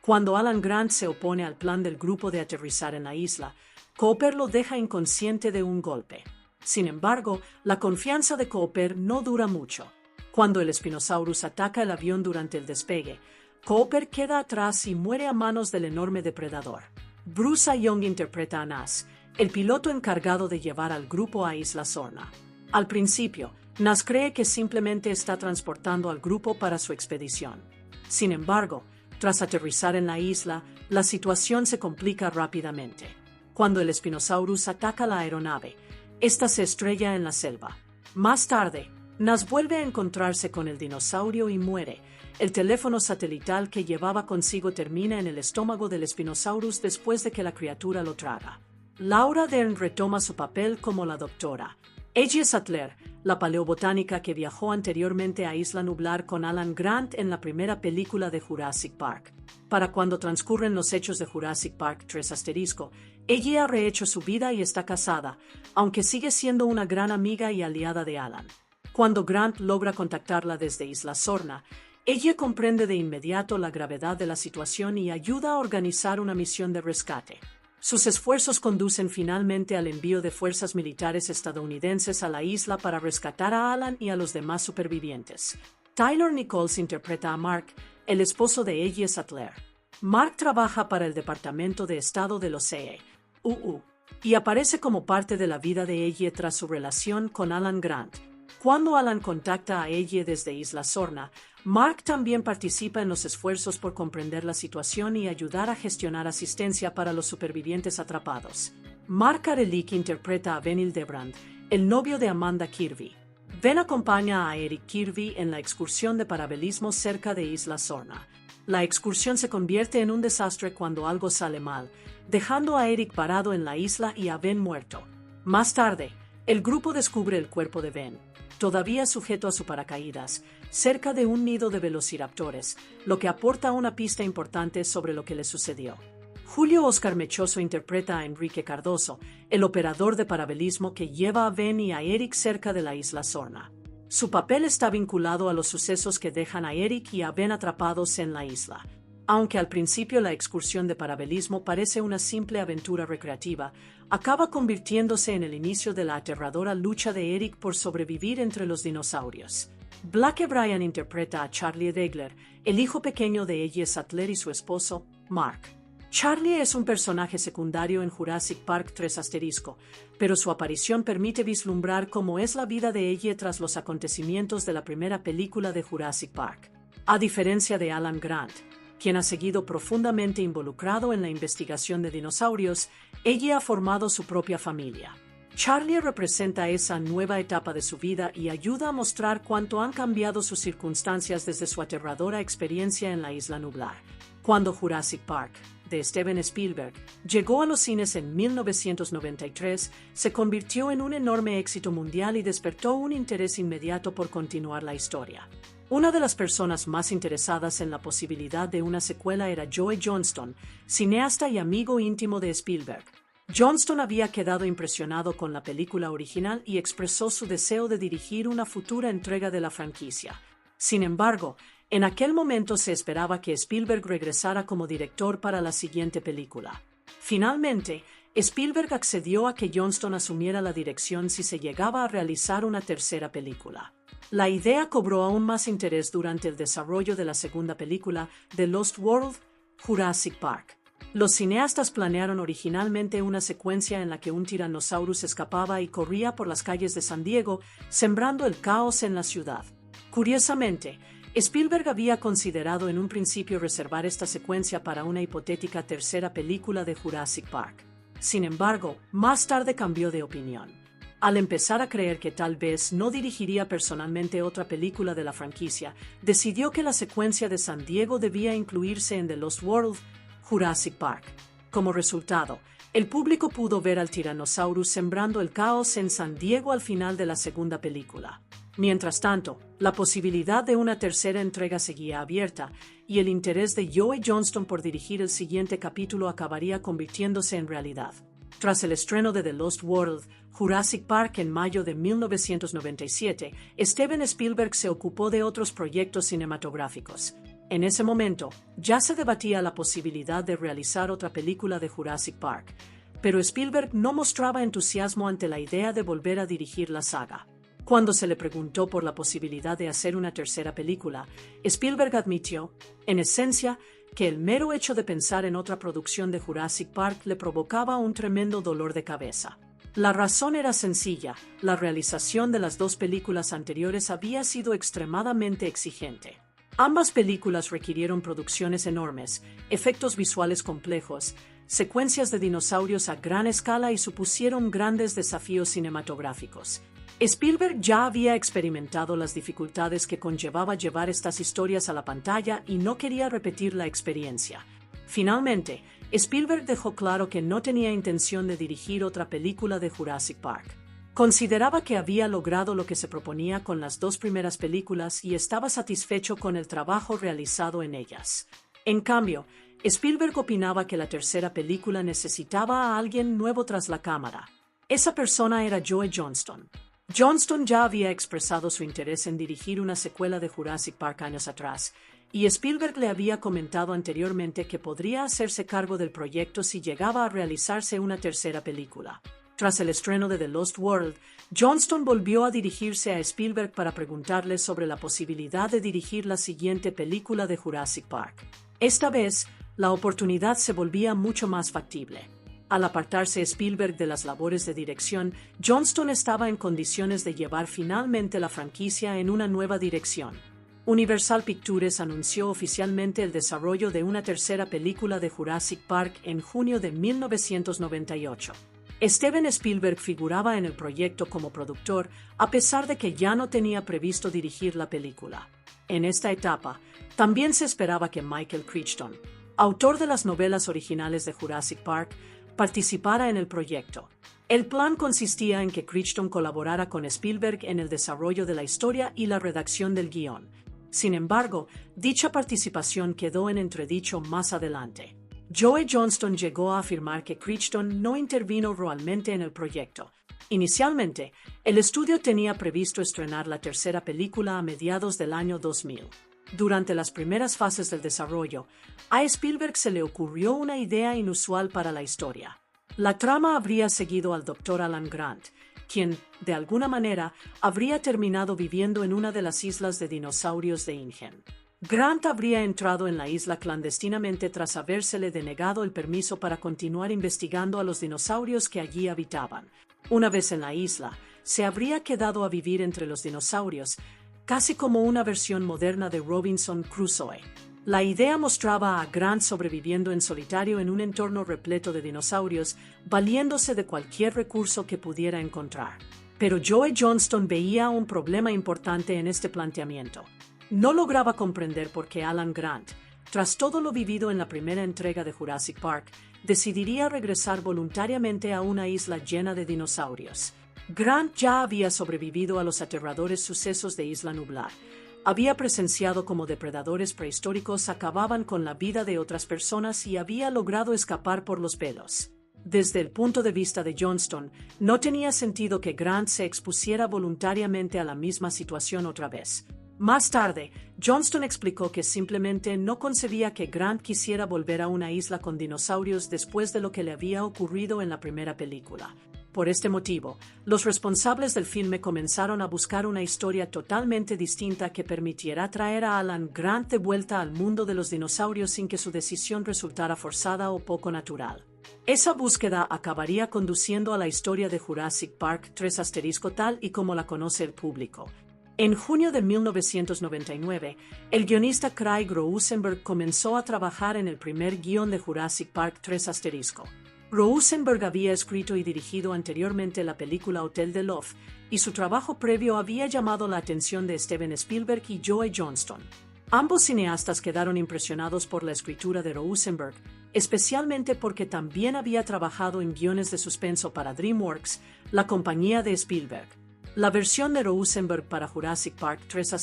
Cuando Alan Grant se opone al plan del grupo de aterrizar en la isla, Cooper lo deja inconsciente de un golpe. Sin embargo, la confianza de Cooper no dura mucho. Cuando el Spinosaurus ataca el avión durante el despegue, Cooper queda atrás y muere a manos del enorme depredador. Bruce Young interpreta a Nas, el piloto encargado de llevar al grupo a Isla Sorna. Al principio, Nas cree que simplemente está transportando al grupo para su expedición. Sin embargo, tras aterrizar en la isla, la situación se complica rápidamente. Cuando el Spinosaurus ataca la aeronave, esta se estrella en la selva. Más tarde, Nas vuelve a encontrarse con el dinosaurio y muere. El teléfono satelital que llevaba consigo termina en el estómago del Spinosaurus después de que la criatura lo traga. Laura Dern retoma su papel como la doctora. Edie Sattler, la paleobotánica que viajó anteriormente a Isla Nublar con Alan Grant en la primera película de Jurassic Park. Para cuando transcurren los hechos de Jurassic Park 3 *, ella ha rehecho su vida y está casada, aunque sigue siendo una gran amiga y aliada de Alan. Cuando Grant logra contactarla desde Isla Sorna, ella comprende de inmediato la gravedad de la situación y ayuda a organizar una misión de rescate. Sus esfuerzos conducen finalmente al envío de fuerzas militares estadounidenses a la isla para rescatar a Alan y a los demás supervivientes. Tyler Nichols interpreta a Mark, el esposo de Edie Sattler. Mark trabaja para el Departamento de Estado de los EE.UU y aparece como parte de la vida de Edie tras su relación con Alan Grant. Cuando Alan contacta a Edie desde Isla Sorna, Mark también participa en los esfuerzos por comprender la situación y ayudar a gestionar asistencia para los supervivientes atrapados. Mark Arelik interpreta a Ben Hildebrand, el novio de Amanda Kirby. Ben acompaña a Eric Kirby en la excursión de parabelismo cerca de Isla Sorna. La excursión se convierte en un desastre cuando algo sale mal, dejando a Eric parado en la isla y a Ben muerto. Más tarde, el grupo descubre el cuerpo de Ben, todavía sujeto a su paracaídas, cerca de un nido de velociraptores, lo que aporta una pista importante sobre lo que le sucedió. Julio Oscar Mechoso interpreta a Enrique Cardoso, el operador de parabelismo que lleva a Ben y a Eric cerca de la Isla Sorna. Su papel está vinculado a los sucesos que dejan a Eric y a Ben atrapados en la isla. Aunque al principio la excursión de parabelismo parece una simple aventura recreativa, acaba convirtiéndose en el inicio de la aterradora lucha de Eric por sobrevivir entre los dinosaurios. Blake Bryan interpreta a Charlie Degler, el hijo pequeño de Edie Sattler y su esposo, Mark. Charlie es un personaje secundario en Jurassic Park 3 *, pero su aparición permite vislumbrar cómo es la vida de Edie tras los acontecimientos de la primera película de Jurassic Park. A diferencia de Alan Grant, quien ha seguido profundamente involucrado en la investigación de dinosaurios, ella ha formado su propia familia. Charlie representa esa nueva etapa de su vida y ayuda a mostrar cuánto han cambiado sus circunstancias desde su aterradora experiencia en la Isla Nublar. Cuando Jurassic Park, de Steven Spielberg, llegó a los cines en 1993, se convirtió en un enorme éxito mundial y despertó un interés inmediato por continuar la historia. Una de las personas más interesadas en la posibilidad de una secuela era Joe Johnston, cineasta y amigo íntimo de Spielberg. Johnston había quedado impresionado con la película original y expresó su deseo de dirigir una futura entrega de la franquicia. Sin embargo, en aquel momento se esperaba que Spielberg regresara como director para la siguiente película. Finalmente, Spielberg accedió a que Johnston asumiera la dirección si se llegaba a realizar una tercera película. La idea cobró aún más interés durante el desarrollo de la segunda película, The Lost World, Jurassic Park. Los cineastas planearon originalmente una secuencia en la que un Tyrannosaurus escapaba y corría por las calles de San Diego, sembrando el caos en la ciudad. Curiosamente, Spielberg había considerado en un principio reservar esta secuencia para una hipotética tercera película de Jurassic Park. Sin embargo, más tarde cambió de opinión. Al empezar a creer que tal vez no dirigiría personalmente otra película de la franquicia, decidió que la secuencia de San Diego debía incluirse en The Lost World, Jurassic Park. Como resultado, el público pudo ver al Tyrannosaurus sembrando el caos en San Diego al final de la segunda película. Mientras tanto, la posibilidad de una tercera entrega seguía abierta, y el interés de Joe Johnston por dirigir el siguiente capítulo acabaría convirtiéndose en realidad. Tras el estreno de The Lost World, Jurassic Park en mayo de 1997, Steven Spielberg se ocupó de otros proyectos cinematográficos. En ese momento, ya se debatía la posibilidad de realizar otra película de Jurassic Park, pero Spielberg no mostraba entusiasmo ante la idea de volver a dirigir la saga. Cuando se le preguntó por la posibilidad de hacer una tercera película, Spielberg admitió, en esencia, que el mero hecho de pensar en otra producción de Jurassic Park le provocaba un tremendo dolor de cabeza. La razón era sencilla: la realización de las dos películas anteriores había sido extremadamente exigente. Ambas películas requirieron producciones enormes, efectos visuales complejos, secuencias de dinosaurios a gran escala y supusieron grandes desafíos cinematográficos. Spielberg ya había experimentado las dificultades que conllevaba llevar estas historias a la pantalla y no quería repetir la experiencia. Finalmente, Spielberg dejó claro que no tenía intención de dirigir otra película de Jurassic Park. Consideraba que había logrado lo que se proponía con las dos primeras películas y estaba satisfecho con el trabajo realizado en ellas. En cambio, Spielberg opinaba que la tercera película necesitaba a alguien nuevo tras la cámara. Esa persona era Joe Johnston. Johnston ya había expresado su interés en dirigir una secuela de Jurassic Park años atrás, y Spielberg le había comentado anteriormente que podría hacerse cargo del proyecto si llegaba a realizarse una tercera película. Tras el estreno de The Lost World, Johnston volvió a dirigirse a Spielberg para preguntarle sobre la posibilidad de dirigir la siguiente película de Jurassic Park. Esta vez, la oportunidad se volvía mucho más factible. Al apartarse Spielberg de las labores de dirección, Johnston estaba en condiciones de llevar finalmente la franquicia en una nueva dirección. Universal Pictures anunció oficialmente el desarrollo de una tercera película de Jurassic Park en junio de 1998. Steven Spielberg figuraba en el proyecto como productor, a pesar de que ya no tenía previsto dirigir la película. En esta etapa, también se esperaba que Michael Crichton, autor de las novelas originales de Jurassic Park, participara en el proyecto. El plan consistía en que Crichton colaborara con Spielberg en el desarrollo de la historia y la redacción del guión. Sin embargo, dicha participación quedó en entredicho más adelante. Joe Johnston llegó a afirmar que Crichton no intervino realmente en el proyecto. Inicialmente, el estudio tenía previsto estrenar la tercera película a mediados del año 2000. Durante las primeras fases del desarrollo, a Spielberg se le ocurrió una idea inusual para la historia. La trama habría seguido al Dr. Alan Grant, quien, de alguna manera, habría terminado viviendo en una de las islas de dinosaurios de Ingen. Grant habría entrado en la isla clandestinamente tras habérsele denegado el permiso para continuar investigando a los dinosaurios que allí habitaban. Una vez en la isla, se habría quedado a vivir entre los dinosaurios, casi como una versión moderna de Robinson Crusoe. La idea mostraba a Grant sobreviviendo en solitario en un entorno repleto de dinosaurios, valiéndose de cualquier recurso que pudiera encontrar. Pero Joe Johnston veía un problema importante en este planteamiento. No lograba comprender por qué Alan Grant, tras todo lo vivido en la primera entrega de Jurassic Park, decidiría regresar voluntariamente a una isla llena de dinosaurios. Grant ya había sobrevivido a los aterradores sucesos de Isla Nublar. Había presenciado cómo depredadores prehistóricos acababan con la vida de otras personas y había logrado escapar por los pelos. Desde el punto de vista de Johnston, no tenía sentido que Grant se expusiera voluntariamente a la misma situación otra vez. Más tarde, Johnston explicó que simplemente no concebía que Grant quisiera volver a una isla con dinosaurios después de lo que le había ocurrido en la primera película. Por este motivo, los responsables del filme comenzaron a buscar una historia totalmente distinta que permitiera traer a Alan Grant de vuelta al mundo de los dinosaurios sin que su decisión resultara forzada o poco natural. Esa búsqueda acabaría conduciendo a la historia de Jurassic Park 3 tal y como la conoce el público. En junio de 1999, el guionista Craig Rosenberg comenzó a trabajar en el primer guión de Jurassic Park 3 Rosenberg había escrito y dirigido anteriormente la película Hotel de Love, y su trabajo previo había llamado la atención de Steven Spielberg y Joe Johnston. Ambos cineastas quedaron impresionados por la escritura de Rosenberg, especialmente porque también había trabajado en guiones de suspenso para DreamWorks, la compañía de Spielberg. La versión de Rosenberg para Jurassic Park 3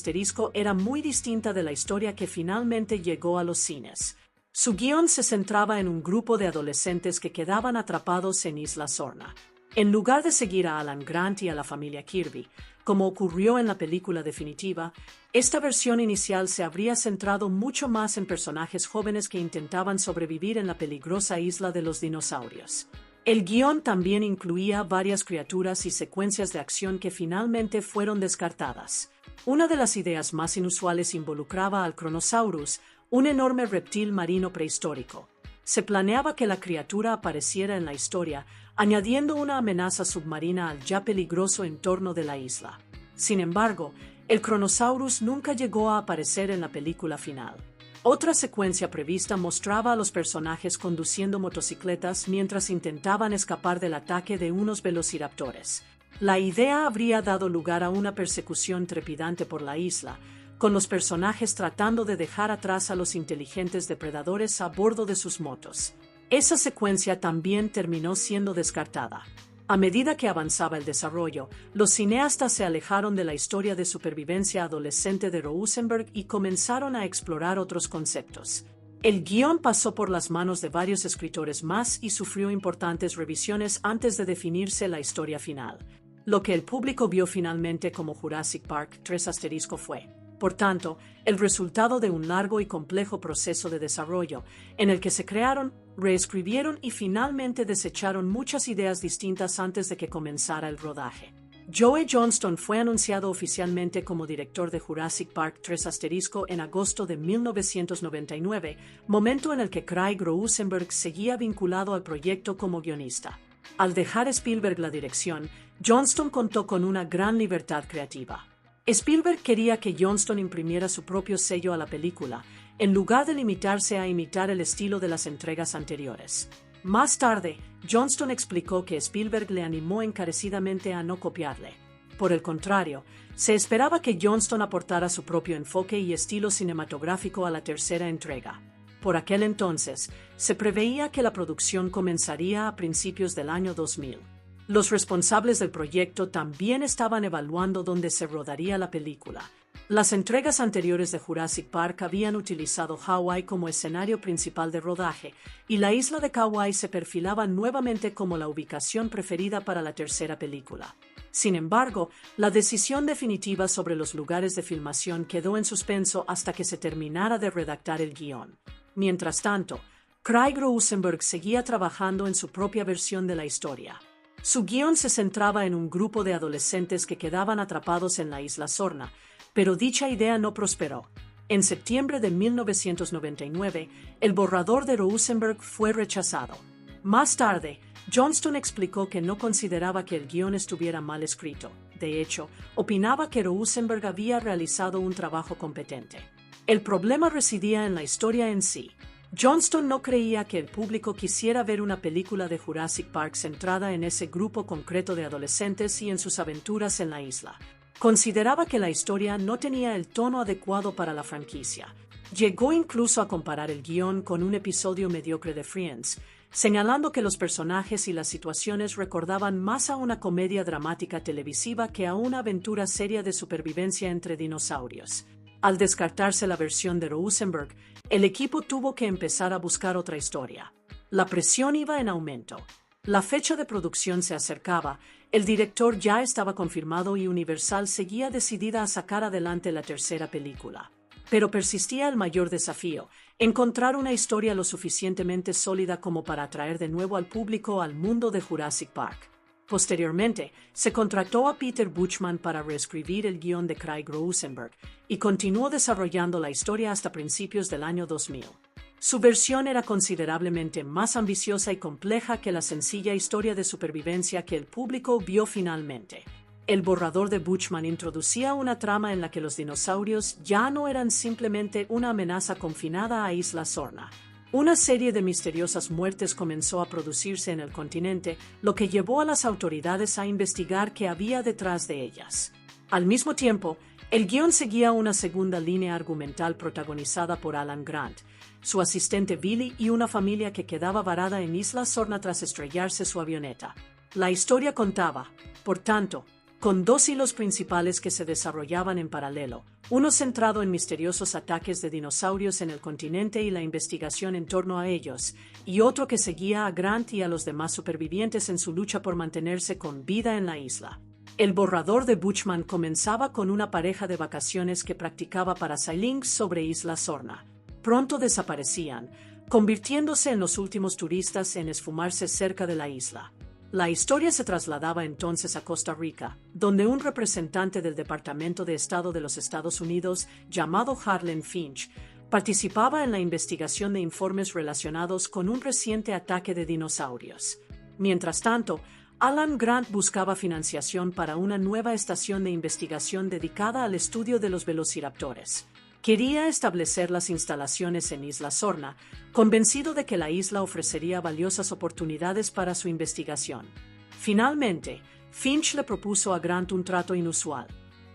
era muy distinta de la historia que finalmente llegó a los cines. Su guión se centraba en un grupo de adolescentes que quedaban atrapados en Isla Sorna. En lugar de seguir a Alan Grant y a la familia Kirby, como ocurrió en la película definitiva, esta versión inicial se habría centrado mucho más en personajes jóvenes que intentaban sobrevivir en la peligrosa isla de los dinosaurios. El guión también incluía varias criaturas y secuencias de acción que finalmente fueron descartadas. Una de las ideas más inusuales involucraba al Kronosaurus, un enorme reptil marino prehistórico. Se planeaba que la criatura apareciera en la historia, añadiendo una amenaza submarina al ya peligroso entorno de la isla. Sin embargo, el Kronosaurus nunca llegó a aparecer en la película final. Otra secuencia prevista mostraba a los personajes conduciendo motocicletas mientras intentaban escapar del ataque de unos velociraptores. La idea habría dado lugar a una persecución trepidante por la isla, con los personajes tratando de dejar atrás a los inteligentes depredadores a bordo de sus motos. Esa secuencia también terminó siendo descartada. A medida que avanzaba el desarrollo, los cineastas se alejaron de la historia de supervivencia adolescente de Rosenberg y comenzaron a explorar otros conceptos. El guión pasó por las manos de varios escritores más y sufrió importantes revisiones antes de definirse la historia final. Lo que el público vio finalmente como Jurassic Park 3 fue, por tanto, el resultado de un largo y complejo proceso de desarrollo, en el que se crearon, reescribieron y finalmente desecharon muchas ideas distintas antes de que comenzara el rodaje. Joe Johnston fue anunciado oficialmente como director de Jurassic Park 3 en agosto de 1999, momento en el que Craig Rosenberg seguía vinculado al proyecto como guionista. Al dejar Spielberg la dirección, Johnston contó con una gran libertad creativa. Spielberg quería que Johnston imprimiera su propio sello a la película, en lugar de limitarse a imitar el estilo de las entregas anteriores. Más tarde, Johnston explicó que Spielberg le animó encarecidamente a no copiarle. Por el contrario, se esperaba que Johnston aportara su propio enfoque y estilo cinematográfico a la tercera entrega. Por aquel entonces, se preveía que la producción comenzaría a principios del año 2000. Los responsables del proyecto también estaban evaluando dónde se rodaría la película. Las entregas anteriores de Jurassic Park habían utilizado Hawái como escenario principal de rodaje, y la isla de Kauai se perfilaba nuevamente como la ubicación preferida para la tercera película. Sin embargo, la decisión definitiva sobre los lugares de filmación quedó en suspenso hasta que se terminara de redactar el guión. Mientras tanto, Craig Rosenberg seguía trabajando en su propia versión de la historia. Su guión se centraba en un grupo de adolescentes que quedaban atrapados en la isla Sorna, pero dicha idea no prosperó. En septiembre de 1999, el borrador de Rosenberg fue rechazado. Más tarde, Johnston explicó que no consideraba que el guión estuviera mal escrito. De hecho, opinaba que Rosenberg había realizado un trabajo competente. El problema residía en la historia en sí. Johnston no creía que el público quisiera ver una película de Jurassic Park centrada en ese grupo concreto de adolescentes y en sus aventuras en la isla. Consideraba que la historia no tenía el tono adecuado para la franquicia. Llegó incluso a comparar el guión con un episodio mediocre de Friends, señalando que los personajes y las situaciones recordaban más a una comedia dramática televisiva que a una aventura seria de supervivencia entre dinosaurios. Al descartarse la versión de Rosenberg, el equipo tuvo que empezar a buscar otra historia. La presión iba en aumento. La fecha de producción se acercaba, el director ya estaba confirmado y Universal seguía decidida a sacar adelante la tercera película. Pero persistía el mayor desafío, encontrar una historia lo suficientemente sólida como para atraer de nuevo al público al mundo de Jurassic Park. Posteriormente, se contrató a Peter Buchman para reescribir el guión de Craig Rosenberg y continuó desarrollando la historia hasta principios del año 2000. Su versión era considerablemente más ambiciosa y compleja que la sencilla historia de supervivencia que el público vio finalmente. El borrador de Buchman introducía una trama en la que los dinosaurios ya no eran simplemente una amenaza confinada a Isla Sorna. Una serie de misteriosas muertes comenzó a producirse en el continente, lo que llevó a las autoridades a investigar qué había detrás de ellas. Al mismo tiempo, el guión seguía una segunda línea argumental protagonizada por Alan Grant, su asistente Billy y una familia que quedaba varada en Isla Sorna tras estrellarse su avioneta. La historia contaba, por tanto, con dos hilos principales que se desarrollaban en paralelo, uno centrado en misteriosos ataques de dinosaurios en el continente y la investigación en torno a ellos, y otro que seguía a Grant y a los demás supervivientes en su lucha por mantenerse con vida en la isla. El borrador de Buchman comenzaba con una pareja de vacaciones que practicaba parasailing sobre Isla Sorna. Pronto desaparecían, convirtiéndose en los últimos turistas en esfumarse cerca de la isla. La historia se trasladaba entonces a Costa Rica, donde un representante del Departamento de Estado de los Estados Unidos, llamado Harlan Finch, participaba en la investigación de informes relacionados con un reciente ataque de dinosaurios. Mientras tanto, Alan Grant buscaba financiación para una nueva estación de investigación dedicada al estudio de los velociraptores. Quería establecer las instalaciones en Isla Sorna, convencido de que la isla ofrecería valiosas oportunidades para su investigación. Finalmente, Finch le propuso a Grant un trato inusual.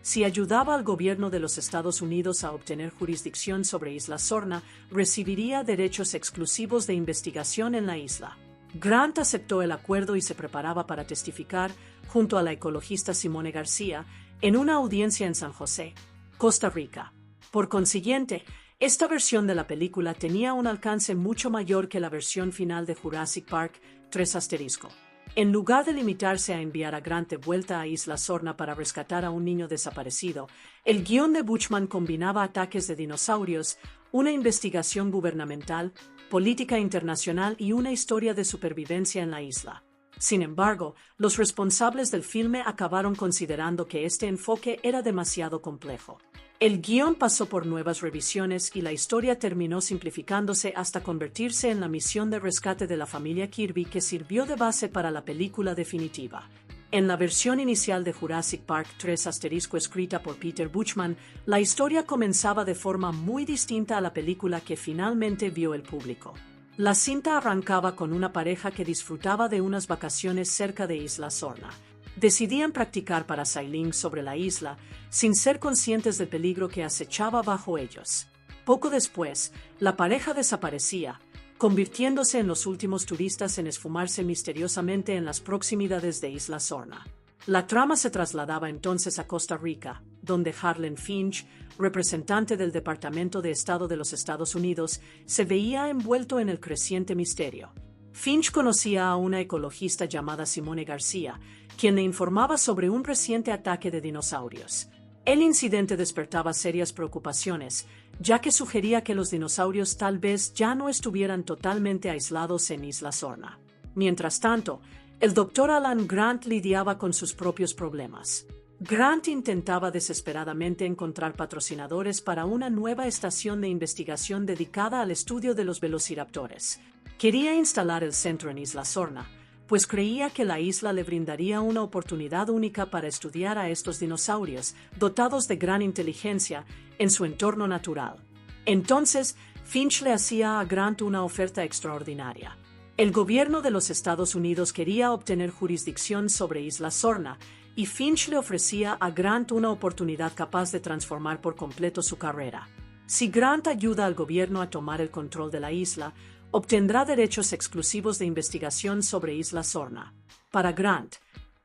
Si ayudaba al gobierno de los Estados Unidos a obtener jurisdicción sobre Isla Sorna, recibiría derechos exclusivos de investigación en la isla. Grant aceptó el acuerdo y se preparaba para testificar, junto a la ecologista Simone García, en una audiencia en San José, Costa Rica. Por consiguiente, esta versión de la película tenía un alcance mucho mayor que la versión final de Jurassic Park 3*. En lugar de limitarse a enviar a Grant de vuelta a Isla Sorna para rescatar a un niño desaparecido, el guión de Buchman combinaba ataques de dinosaurios, una investigación gubernamental, política internacional y una historia de supervivencia en la isla. Sin embargo, los responsables del filme acabaron considerando que este enfoque era demasiado complejo. El guión pasó por nuevas revisiones y la historia terminó simplificándose hasta convertirse en la misión de rescate de la familia Kirby que sirvió de base para la película definitiva. En la versión inicial de Jurassic Park 3*, escrita por Peter Buchman, la historia comenzaba de forma muy distinta a la película que finalmente vio el público. La cinta arrancaba con una pareja que disfrutaba de unas vacaciones cerca de Isla Sorna. Decidían practicar parasailing sobre la isla, sin ser conscientes del peligro que acechaba bajo ellos. Poco después, la pareja desaparecía, convirtiéndose en los últimos turistas en esfumarse misteriosamente en las proximidades de Isla Sorna. La trama se trasladaba entonces a Costa Rica, donde Harlan Finch, representante del Departamento de Estado de los Estados Unidos, se veía envuelto en el creciente misterio. Finch conocía a una ecologista llamada Simone García, quien le informaba sobre un reciente ataque de dinosaurios. El incidente despertaba serias preocupaciones, ya que sugería que los dinosaurios tal vez ya no estuvieran totalmente aislados en Isla Sorna. Mientras tanto, el Dr. Alan Grant lidiaba con sus propios problemas. Grant intentaba desesperadamente encontrar patrocinadores para una nueva estación de investigación dedicada al estudio de los velociraptores. Quería instalar el centro en Isla Sorna, pues creía que la isla le brindaría una oportunidad única para estudiar a estos dinosaurios, dotados de gran inteligencia, en su entorno natural. Entonces, Finch le hacía a Grant una oferta extraordinaria. El gobierno de los Estados Unidos quería obtener jurisdicción sobre Isla Sorna, y Finch le ofrecía a Grant una oportunidad capaz de transformar por completo su carrera. Si Grant ayuda al gobierno a tomar el control de la isla, obtendrá derechos exclusivos de investigación sobre Isla Sorna. Para Grant,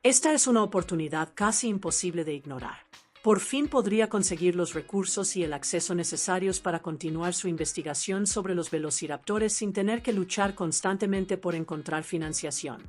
esta es una oportunidad casi imposible de ignorar. Por fin podría conseguir los recursos y el acceso necesarios para continuar su investigación sobre los velociraptores sin tener que luchar constantemente por encontrar financiación.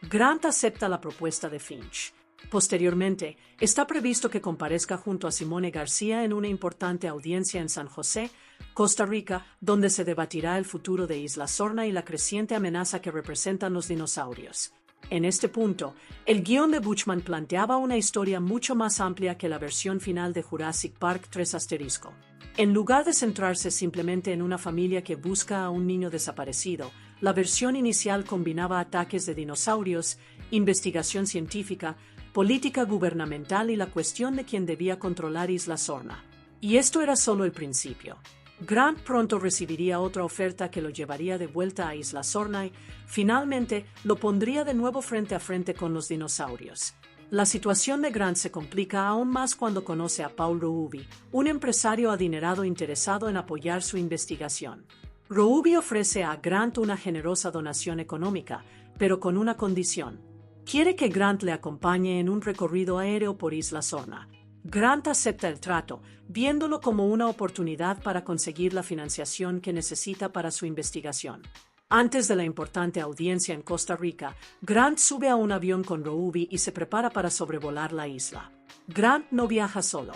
Grant acepta la propuesta de Finch. Posteriormente, está previsto que comparezca junto a Simone García en una importante audiencia en San José, Costa Rica, donde se debatirá el futuro de Isla Sorna y la creciente amenaza que representan los dinosaurios. En este punto, el guión de Buchman planteaba una historia mucho más amplia que la versión final de Jurassic Park 3*. En lugar de centrarse simplemente en una familia que busca a un niño desaparecido, la versión inicial combinaba ataques de dinosaurios, investigación científica, política gubernamental y la cuestión de quién debía controlar Isla Sorna. Y esto era solo el principio. Grant pronto recibiría otra oferta que lo llevaría de vuelta a Isla Sorna y, finalmente, lo pondría de nuevo frente a frente con los dinosaurios. La situación de Grant se complica aún más cuando conoce a Paul Roubi, un empresario adinerado interesado en apoyar su investigación. Roubi ofrece a Grant una generosa donación económica, pero con una condición. Quiere que Grant le acompañe en un recorrido aéreo por Isla Sorna. Grant acepta el trato, viéndolo como una oportunidad para conseguir la financiación que necesita para su investigación. Antes de la importante audiencia en Costa Rica, Grant sube a un avión con Rohuby y se prepara para sobrevolar la isla. Grant no viaja solo.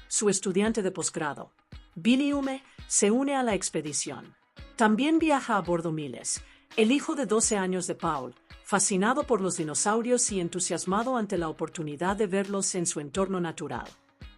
Su estudiante de posgrado, Billy Hume, se une a la expedición. También viaja a bordo Miles, el hijo de 12 años de Paul, fascinado por los dinosaurios y entusiasmado ante la oportunidad de verlos en su entorno natural.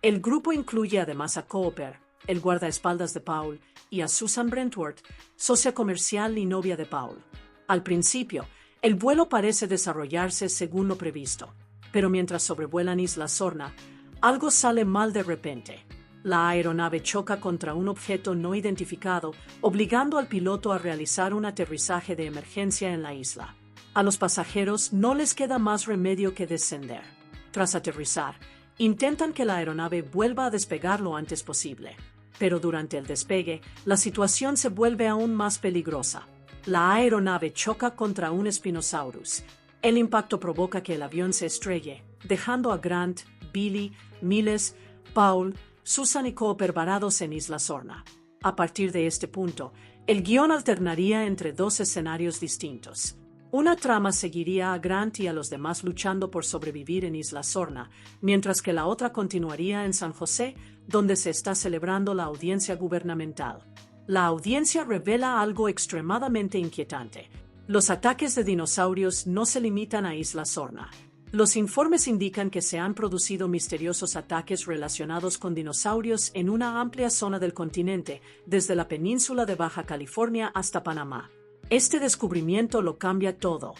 El grupo incluye además a Cooper, el guardaespaldas de Paul, y a Susan Brentworth, socia comercial y novia de Paul. Al principio, el vuelo parece desarrollarse según lo previsto, pero mientras sobrevuelan Isla Sorna, algo sale mal de repente. La aeronave choca contra un objeto no identificado, obligando al piloto a realizar un aterrizaje de emergencia en la isla. A los pasajeros no les queda más remedio que descender. Tras aterrizar, intentan que la aeronave vuelva a despegar lo antes posible. Pero durante el despegue, la situación se vuelve aún más peligrosa. La aeronave choca contra un Spinosaurus. El impacto provoca que el avión se estrelle, dejando a Grant, Billy, Miles, Paul, Susan y Cooper varados en Isla Sorna. A partir de este punto, el guión alternaría entre dos escenarios distintos. Una trama seguiría a Grant y a los demás luchando por sobrevivir en Isla Sorna, mientras que la otra continuaría en San José, donde se está celebrando la audiencia gubernamental. La audiencia revela algo extremadamente inquietante. Los ataques de dinosaurios no se limitan a Isla Sorna. Los informes indican que se han producido misteriosos ataques relacionados con dinosaurios en una amplia zona del continente, desde la península de Baja California hasta Panamá. Este descubrimiento lo cambia todo.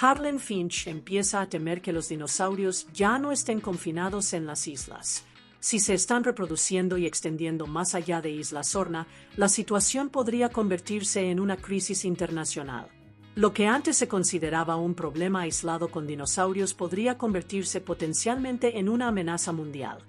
Harlan Finch empieza a temer que los dinosaurios ya no estén confinados en las islas. Si se están reproduciendo y extendiendo más allá de Isla Sorna, la situación podría convertirse en una crisis internacional. Lo que antes se consideraba un problema aislado con dinosaurios podría convertirse potencialmente en una amenaza mundial.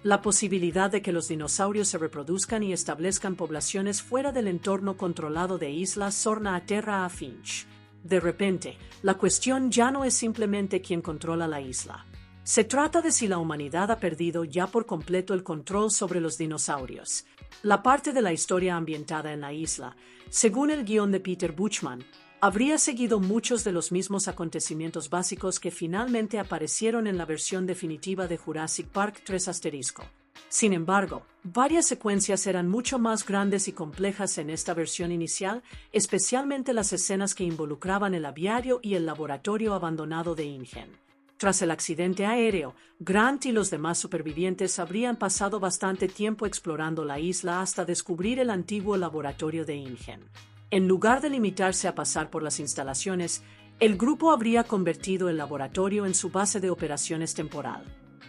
La posibilidad de que los dinosaurios se reproduzcan y establezcan poblaciones fuera del entorno controlado de Isla Sorna aterra a Finch. De repente, la cuestión ya no es simplemente quién controla la isla. Se trata de si la humanidad ha perdido ya por completo el control sobre los dinosaurios. La parte de la historia ambientada en la isla, según el guión de Peter Buchman, habría seguido muchos de los mismos acontecimientos básicos que finalmente aparecieron en la versión definitiva de Jurassic Park 3 *. Sin embargo, varias secuencias eran mucho más grandes y complejas en esta versión inicial, especialmente las escenas que involucraban el aviario y el laboratorio abandonado de InGen. Tras el accidente aéreo, Grant y los demás supervivientes habrían pasado bastante tiempo explorando la isla hasta descubrir el antiguo laboratorio de InGen. En lugar de limitarse a pasar por las instalaciones, el grupo habría convertido el laboratorio en su base de operaciones temporal.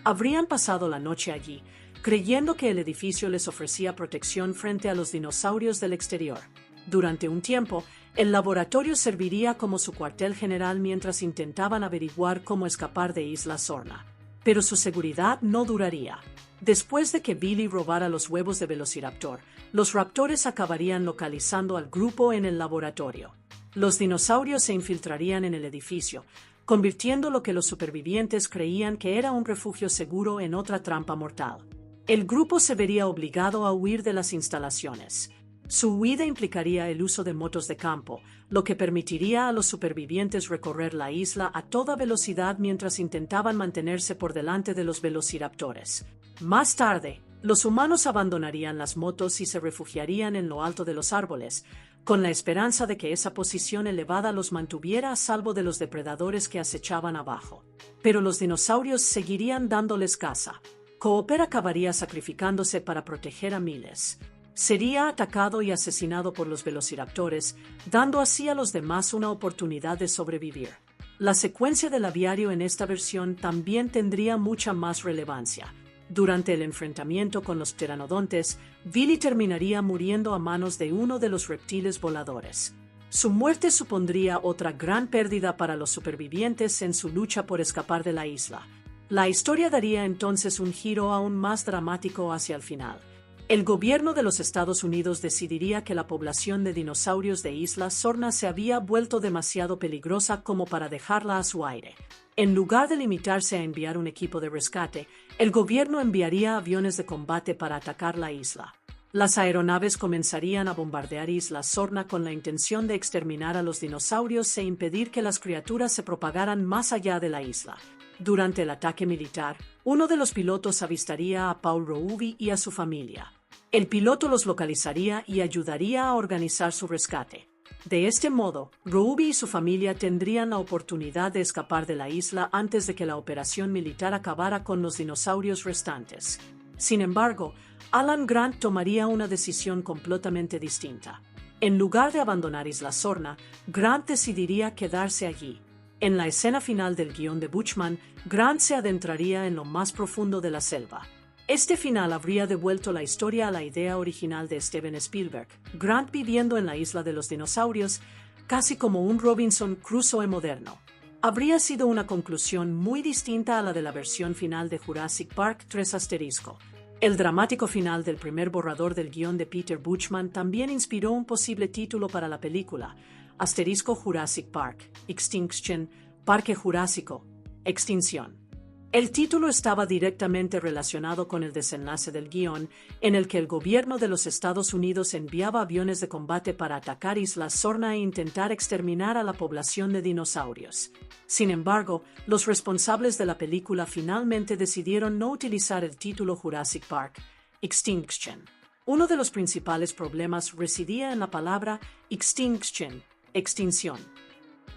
Habrían pasado la noche allí, creyendo que el edificio les ofrecía protección frente a los dinosaurios del exterior. Durante un tiempo, el laboratorio serviría como su cuartel general mientras intentaban averiguar cómo escapar de Isla Sorna. Pero su seguridad no duraría. Después de que Billy robara los huevos de Velociraptor, los raptores acabarían localizando al grupo en el laboratorio. Los dinosaurios se infiltrarían en el edificio, convirtiendo lo que los supervivientes creían que era un refugio seguro en otra trampa mortal. El grupo se vería obligado a huir de las instalaciones. Su huida implicaría el uso de motos de campo, lo que permitiría a los supervivientes recorrer la isla a toda velocidad mientras intentaban mantenerse por delante de los velociraptores. Más tarde, los humanos abandonarían las motos y se refugiarían en lo alto de los árboles, con la esperanza de que esa posición elevada los mantuviera a salvo de los depredadores que acechaban abajo. Pero los dinosaurios seguirían dándoles caza. Cooper acabaría sacrificándose para proteger a Miles. Sería atacado y asesinado por los velociraptores, dando así a los demás una oportunidad de sobrevivir. La secuencia del aviario en esta versión también tendría mucha más relevancia. Durante el enfrentamiento con los pteranodontes, Billy terminaría muriendo a manos de uno de los reptiles voladores. Su muerte supondría otra gran pérdida para los supervivientes en su lucha por escapar de la isla. La historia daría entonces un giro aún más dramático hacia el final. El gobierno de los Estados Unidos decidiría que la población de dinosaurios de Isla Sorna se había vuelto demasiado peligrosa como para dejarla a su aire. En lugar de limitarse a enviar un equipo de rescate, el gobierno enviaría aviones de combate para atacar la isla. Las aeronaves comenzarían a bombardear Isla Sorna con la intención de exterminar a los dinosaurios e impedir que las criaturas se propagaran más allá de la isla. Durante el ataque militar, uno de los pilotos avistaría a Paul Roubi y a su familia. El piloto los localizaría y ayudaría a organizar su rescate. De este modo, Roubi y su familia tendrían la oportunidad de escapar de la isla antes de que la operación militar acabara con los dinosaurios restantes. Sin embargo, Alan Grant tomaría una decisión completamente distinta. En lugar de abandonar Isla Sorna, Grant decidiría quedarse allí. En la escena final del guión de Buchman, Grant se adentraría en lo más profundo de la selva. Este final habría devuelto la historia a la idea original de Steven Spielberg, Grant viviendo en la isla de los dinosaurios, casi como un Robinson Crusoe moderno. Habría sido una conclusión muy distinta a la de la versión final de Jurassic Park 3 ***. El dramático final del primer borrador del guión de Peter Buchman también inspiró un posible título para la película, **Jurassic Park, Extinction, Parque Jurásico, Extinción. El título estaba directamente relacionado con el desenlace del guión, en el que el gobierno de los Estados Unidos enviaba aviones de combate para atacar Isla Sorna e intentar exterminar a la población de dinosaurios. Sin embargo, los responsables de la película finalmente decidieron no utilizar el título Jurassic Park, Extinction. Uno de los principales problemas residía en la palabra extinction, extinción.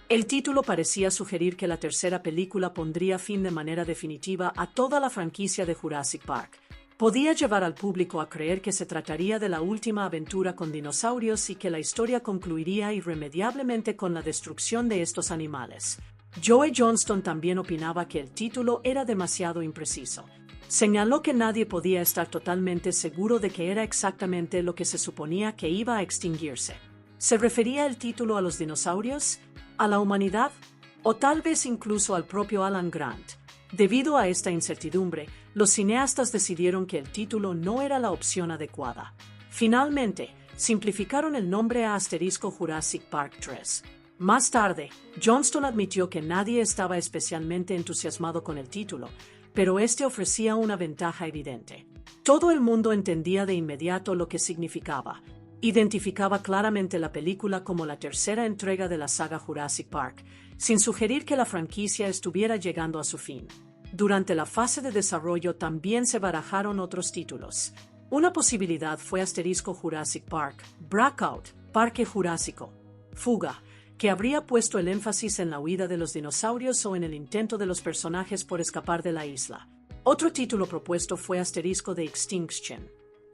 El título parecía sugerir que la tercera película pondría fin de manera definitiva a toda la franquicia de Jurassic Park. Podía llevar al público a creer que se trataría de la última aventura con dinosaurios y que la historia concluiría irremediablemente con la destrucción de estos animales. Joe Johnston también opinaba que el título era demasiado impreciso. Señaló que nadie podía estar totalmente seguro de que era exactamente lo que se suponía que iba a extinguirse. ¿Se refería el título a los dinosaurios? ¿A la humanidad? ¿O tal vez incluso al propio Alan Grant? Debido a esta incertidumbre, los cineastas decidieron que el título no era la opción adecuada. Finalmente, simplificaron el nombre a *Jurassic Park 3. Más tarde, Johnston admitió que nadie estaba especialmente entusiasmado con el título, pero este ofrecía una ventaja evidente. Todo el mundo entendía de inmediato lo que significaba. Identificaba claramente la película como la tercera entrega de la saga Jurassic Park, sin sugerir que la franquicia estuviera llegando a su fin. Durante la fase de desarrollo también se barajaron otros títulos. Una posibilidad fue *Jurassic Park, Breakout, Parque Jurásico, Fuga, que habría puesto el énfasis en la huida de los dinosaurios o en el intento de los personajes por escapar de la isla. Otro título propuesto fue *de Extinction,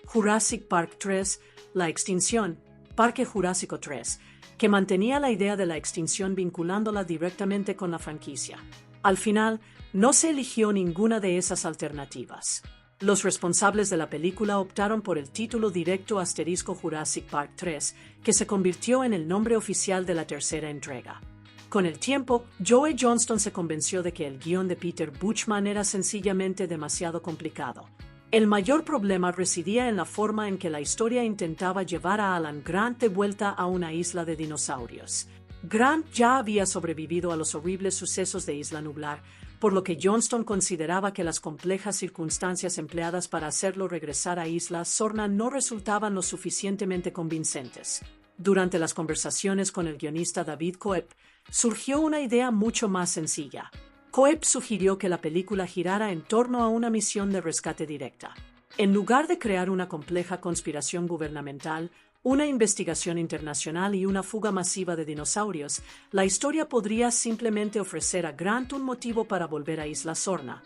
Jurassic Park 3, La Extinción, Parque Jurásico 3, que mantenía la idea de la extinción vinculándola directamente con la franquicia. Al final, no se eligió ninguna de esas alternativas. Los responsables de la película optaron por el título directo *Jurassic Park 3, que se convirtió en el nombre oficial de la tercera entrega. Con el tiempo, Joe Johnston se convenció de que el guión de Peter Buchman era sencillamente demasiado complicado. El mayor problema residía en la forma en que la historia intentaba llevar a Alan Grant de vuelta a una isla de dinosaurios. Grant ya había sobrevivido a los horribles sucesos de Isla Nublar, por lo que Johnston consideraba que las complejas circunstancias empleadas para hacerlo regresar a Isla Sorna no resultaban lo suficientemente convincentes. Durante las conversaciones con el guionista David Coeb, surgió una idea mucho más sencilla. Coeb sugirió que la película girara en torno a una misión de rescate directa. En lugar de crear una compleja conspiración gubernamental, una investigación internacional y una fuga masiva de dinosaurios, la historia podría simplemente ofrecer a Grant un motivo para volver a Isla Sorna.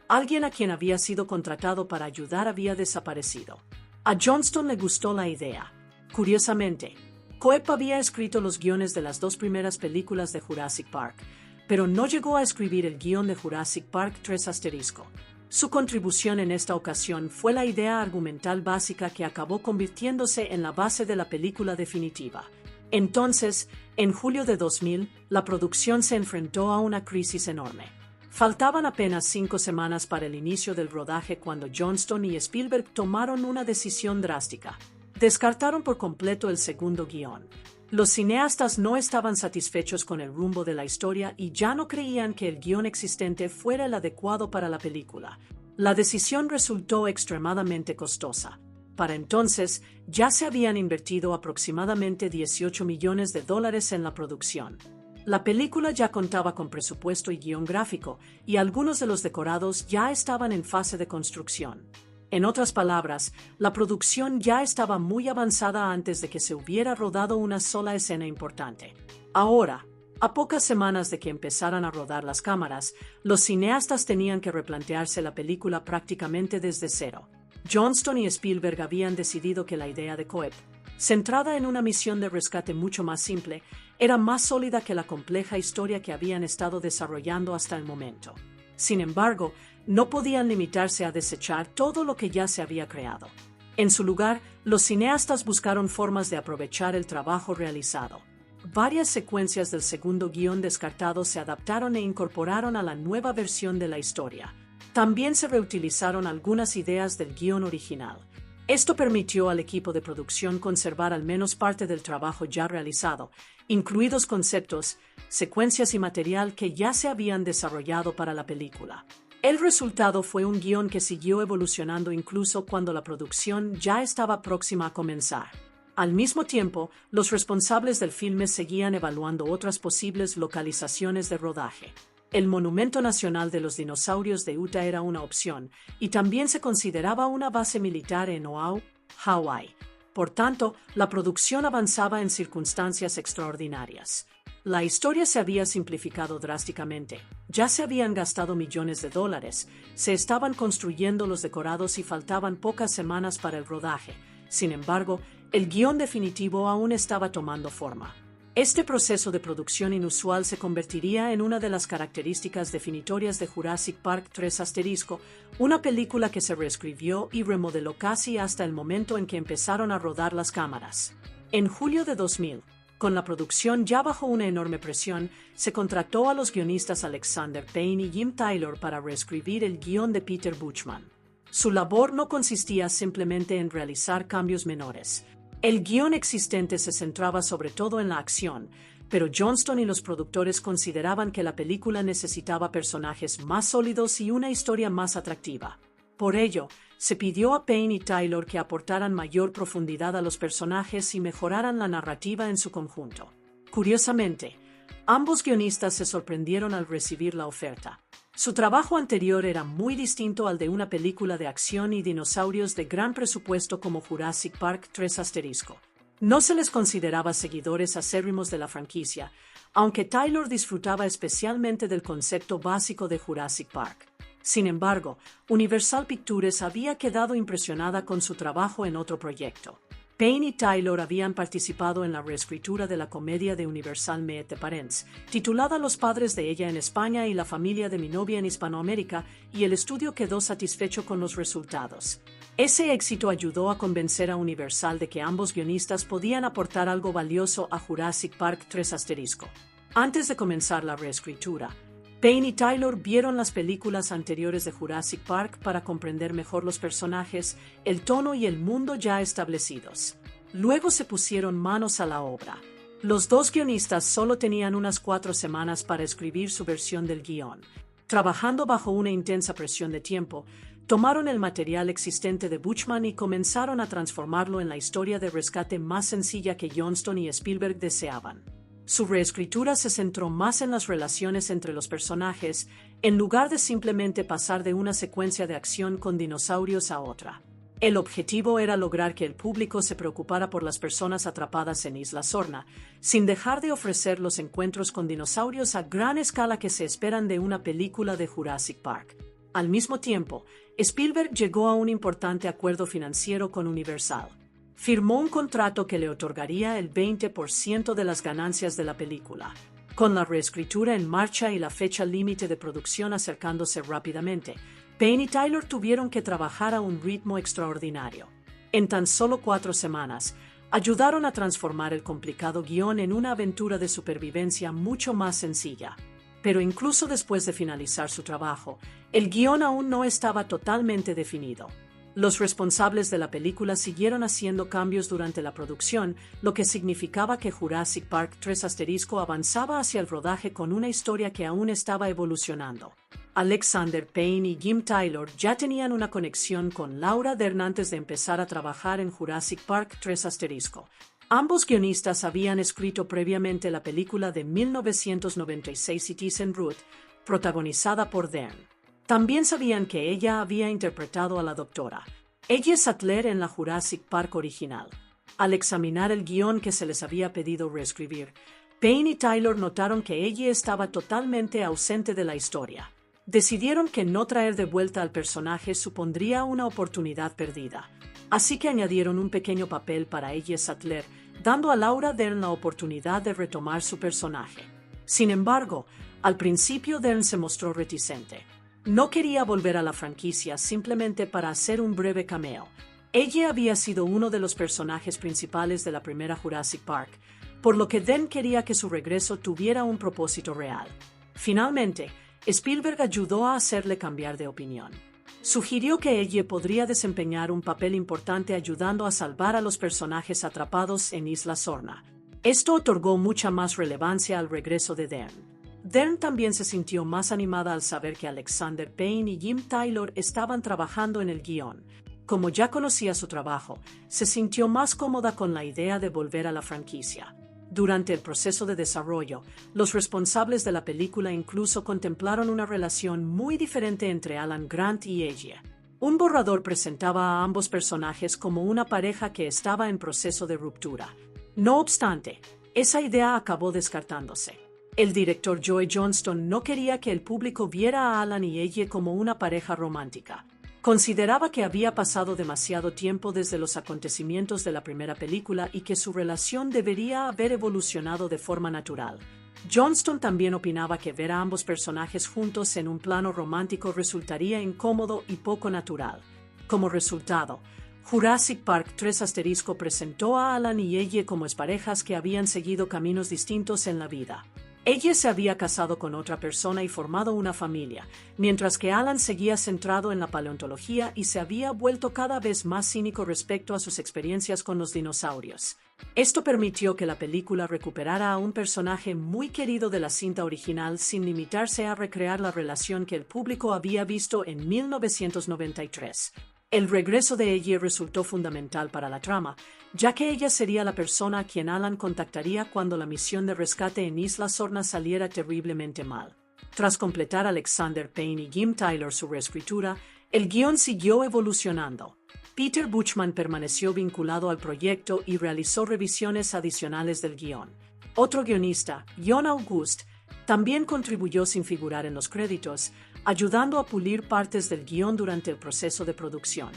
Alguien a quien había sido contratado para ayudar había desaparecido. A Johnston le gustó la idea. Curiosamente, Coeb había escrito los guiones de las dos primeras películas de Jurassic Park, pero no llegó a escribir el guión de Jurassic Park 3 *. Su contribución en esta ocasión fue la idea argumental básica que acabó convirtiéndose en la base de la película definitiva. Entonces, en julio de 2000, la producción se enfrentó a una crisis enorme. Faltaban apenas 5 semanas para el inicio del rodaje cuando Johnston y Spielberg tomaron una decisión drástica. Descartaron por completo el segundo guión. Los cineastas no estaban satisfechos con el rumbo de la historia y ya no creían que el guión existente fuera el adecuado para la película. La decisión resultó extremadamente costosa. Para entonces, ya se habían invertido aproximadamente $18 millones en la producción. La película ya contaba con presupuesto y guión gráfico, y algunos de los decorados ya estaban en fase de construcción. En otras palabras, la producción ya estaba muy avanzada antes de que se hubiera rodado una sola escena importante. Ahora, a pocas semanas de que empezaran a rodar las cámaras, los cineastas tenían que replantearse la película prácticamente desde cero. Johnston y Spielberg habían decidido que la idea de Coeb, centrada en una misión de rescate mucho más simple, era más sólida que la compleja historia que habían estado desarrollando hasta el momento. Sin embargo, no podían limitarse a desechar todo lo que ya se había creado. En su lugar, los cineastas buscaron formas de aprovechar el trabajo realizado. Varias secuencias del segundo guión descartado se adaptaron e incorporaron a la nueva versión de la historia. También se reutilizaron algunas ideas del guión original. Esto permitió al equipo de producción conservar al menos parte del trabajo ya realizado, incluidos conceptos, secuencias y material que ya se habían desarrollado para la película. El resultado fue un guión que siguió evolucionando incluso cuando la producción ya estaba próxima a comenzar. Al mismo tiempo, los responsables del filme seguían evaluando otras posibles localizaciones de rodaje. El Monumento Nacional de los Dinosaurios de Utah era una opción, y también se consideraba una base militar en Oahu, Hawái. Por tanto, la producción avanzaba en circunstancias extraordinarias. La historia se había simplificado drásticamente. Ya se habían gastado millones de dólares, se estaban construyendo los decorados y faltaban pocas semanas para el rodaje. Sin embargo, el guión definitivo aún estaba tomando forma. Este proceso de producción inusual se convertiría en una de las características definitorias de Jurassic Park 3*, una película que se reescribió y remodeló casi hasta el momento en que empezaron a rodar las cámaras. En julio de 2000, con la producción ya bajo una enorme presión, se contrató a los guionistas Alexander Payne y Jim Taylor para reescribir el guión de Peter Buchman. Su labor no consistía simplemente en realizar cambios menores. El guión existente se centraba sobre todo en la acción, pero Johnston y los productores consideraban que la película necesitaba personajes más sólidos y una historia más atractiva. Por ello, se pidió a Payne y Taylor que aportaran mayor profundidad a los personajes y mejoraran la narrativa en su conjunto. Curiosamente, ambos guionistas se sorprendieron al recibir la oferta. Su trabajo anterior era muy distinto al de una película de acción y dinosaurios de gran presupuesto como Jurassic Park 3*. No se les consideraba seguidores acérrimos de la franquicia, aunque Taylor disfrutaba especialmente del concepto básico de Jurassic Park. Sin embargo, Universal Pictures había quedado impresionada con su trabajo en otro proyecto. Payne y Taylor habían participado en la reescritura de la comedia de Universal Meet Parents, titulada Los padres de ella en España y la familia de mi novia en Hispanoamérica, y el estudio quedó satisfecho con los resultados. Ese éxito ayudó a convencer a Universal de que ambos guionistas podían aportar algo valioso a Jurassic Park 3*. Antes de comenzar la reescritura, Payne y Taylor vieron las películas anteriores de Jurassic Park para comprender mejor los personajes, el tono y el mundo ya establecidos. Luego se pusieron manos a la obra. Los dos guionistas solo tenían unas 4 semanas para escribir su versión del guión. Trabajando bajo una intensa presión de tiempo, tomaron el material existente de Buchman y comenzaron a transformarlo en la historia de rescate más sencilla que Johnston y Spielberg deseaban. Su reescritura se centró más en las relaciones entre los personajes, en lugar de simplemente pasar de una secuencia de acción con dinosaurios a otra. El objetivo era lograr que el público se preocupara por las personas atrapadas en Isla Sorna, sin dejar de ofrecer los encuentros con dinosaurios a gran escala que se esperan de una película de Jurassic Park. Al mismo tiempo, Spielberg llegó a un importante acuerdo financiero con Universal. Firmó un contrato que le otorgaría el 20% de las ganancias de la película. Con la reescritura en marcha y la fecha límite de producción acercándose rápidamente, Payne y Taylor tuvieron que trabajar a un ritmo extraordinario. En tan solo 4 semanas, ayudaron a transformar el complicado guión en una aventura de supervivencia mucho más sencilla. Pero incluso después de finalizar su trabajo, el guión aún no estaba totalmente definido. Los responsables de la película siguieron haciendo cambios durante la producción, lo que significaba que Jurassic Park 3 avanzaba hacia el rodaje con una historia que aún estaba evolucionando. Alexander Payne y Jim Taylor ya tenían una conexión con Laura Dern antes de empezar a trabajar en Jurassic Park 3 Ambos guionistas habían escrito previamente la película de 1996 Citizen Ruth, protagonizada por Dern. También sabían que ella había interpretado a la doctora Ellie Sattler en la Jurassic Park original. Al examinar el guión que se les había pedido reescribir, Payne y Taylor notaron que Ellie estaba totalmente ausente de la historia. Decidieron que no traer de vuelta al personaje supondría una oportunidad perdida, así que añadieron un pequeño papel para Ellie Sattler, dando a Laura Dern la oportunidad de retomar su personaje. Sin embargo, al principio Dern se mostró reticente. No quería volver a la franquicia simplemente para hacer un breve cameo. Ella había sido uno de los personajes principales de la primera Jurassic Park, por lo que Dern quería que su regreso tuviera un propósito real. Finalmente, Spielberg ayudó a hacerle cambiar de opinión. Sugirió que ella podría desempeñar un papel importante ayudando a salvar a los personajes atrapados en Isla Sorna. Esto otorgó mucha más relevancia al regreso de Dern. Dern también se sintió más animada al saber que Alexander Payne y Jim Taylor estaban trabajando en el guión. Como ya conocía su trabajo, se sintió más cómoda con la idea de volver a la franquicia. Durante el proceso de desarrollo, los responsables de la película incluso contemplaron una relación muy diferente entre Alan Grant y ella. Un borrador presentaba a ambos personajes como una pareja que estaba en proceso de ruptura. No obstante, esa idea acabó descartándose. El director Joe Johnston no quería que el público viera a Alan y ella como una pareja romántica. Consideraba que había pasado demasiado tiempo desde los acontecimientos de la primera película y que su relación debería haber evolucionado de forma natural. Johnston también opinaba que ver a ambos personajes juntos en un plano romántico resultaría incómodo y poco natural. Como resultado, Jurassic Park 3 presentó a Alan y ella como exparejas que habían seguido caminos distintos en la vida. Ella se había casado con otra persona y formado una familia, mientras que Alan seguía centrado en la paleontología y se había vuelto cada vez más cínico respecto a sus experiencias con los dinosaurios. Esto permitió que la película recuperara a un personaje muy querido de la cinta original sin limitarse a recrear la relación que el público había visto en 1993. El regreso de ella resultó fundamental para la trama, ya que ella sería la persona a quien Alan contactaría cuando la misión de rescate en Isla Sorna saliera terriblemente mal. Tras completar Alexander Payne y Jim Taylor su reescritura, el guión siguió evolucionando. Peter Buchman permaneció vinculado al proyecto y realizó revisiones adicionales del guión. Otro guionista, John August, también contribuyó sin figurar en los créditos, ayudando a pulir partes del guión durante el proceso de producción.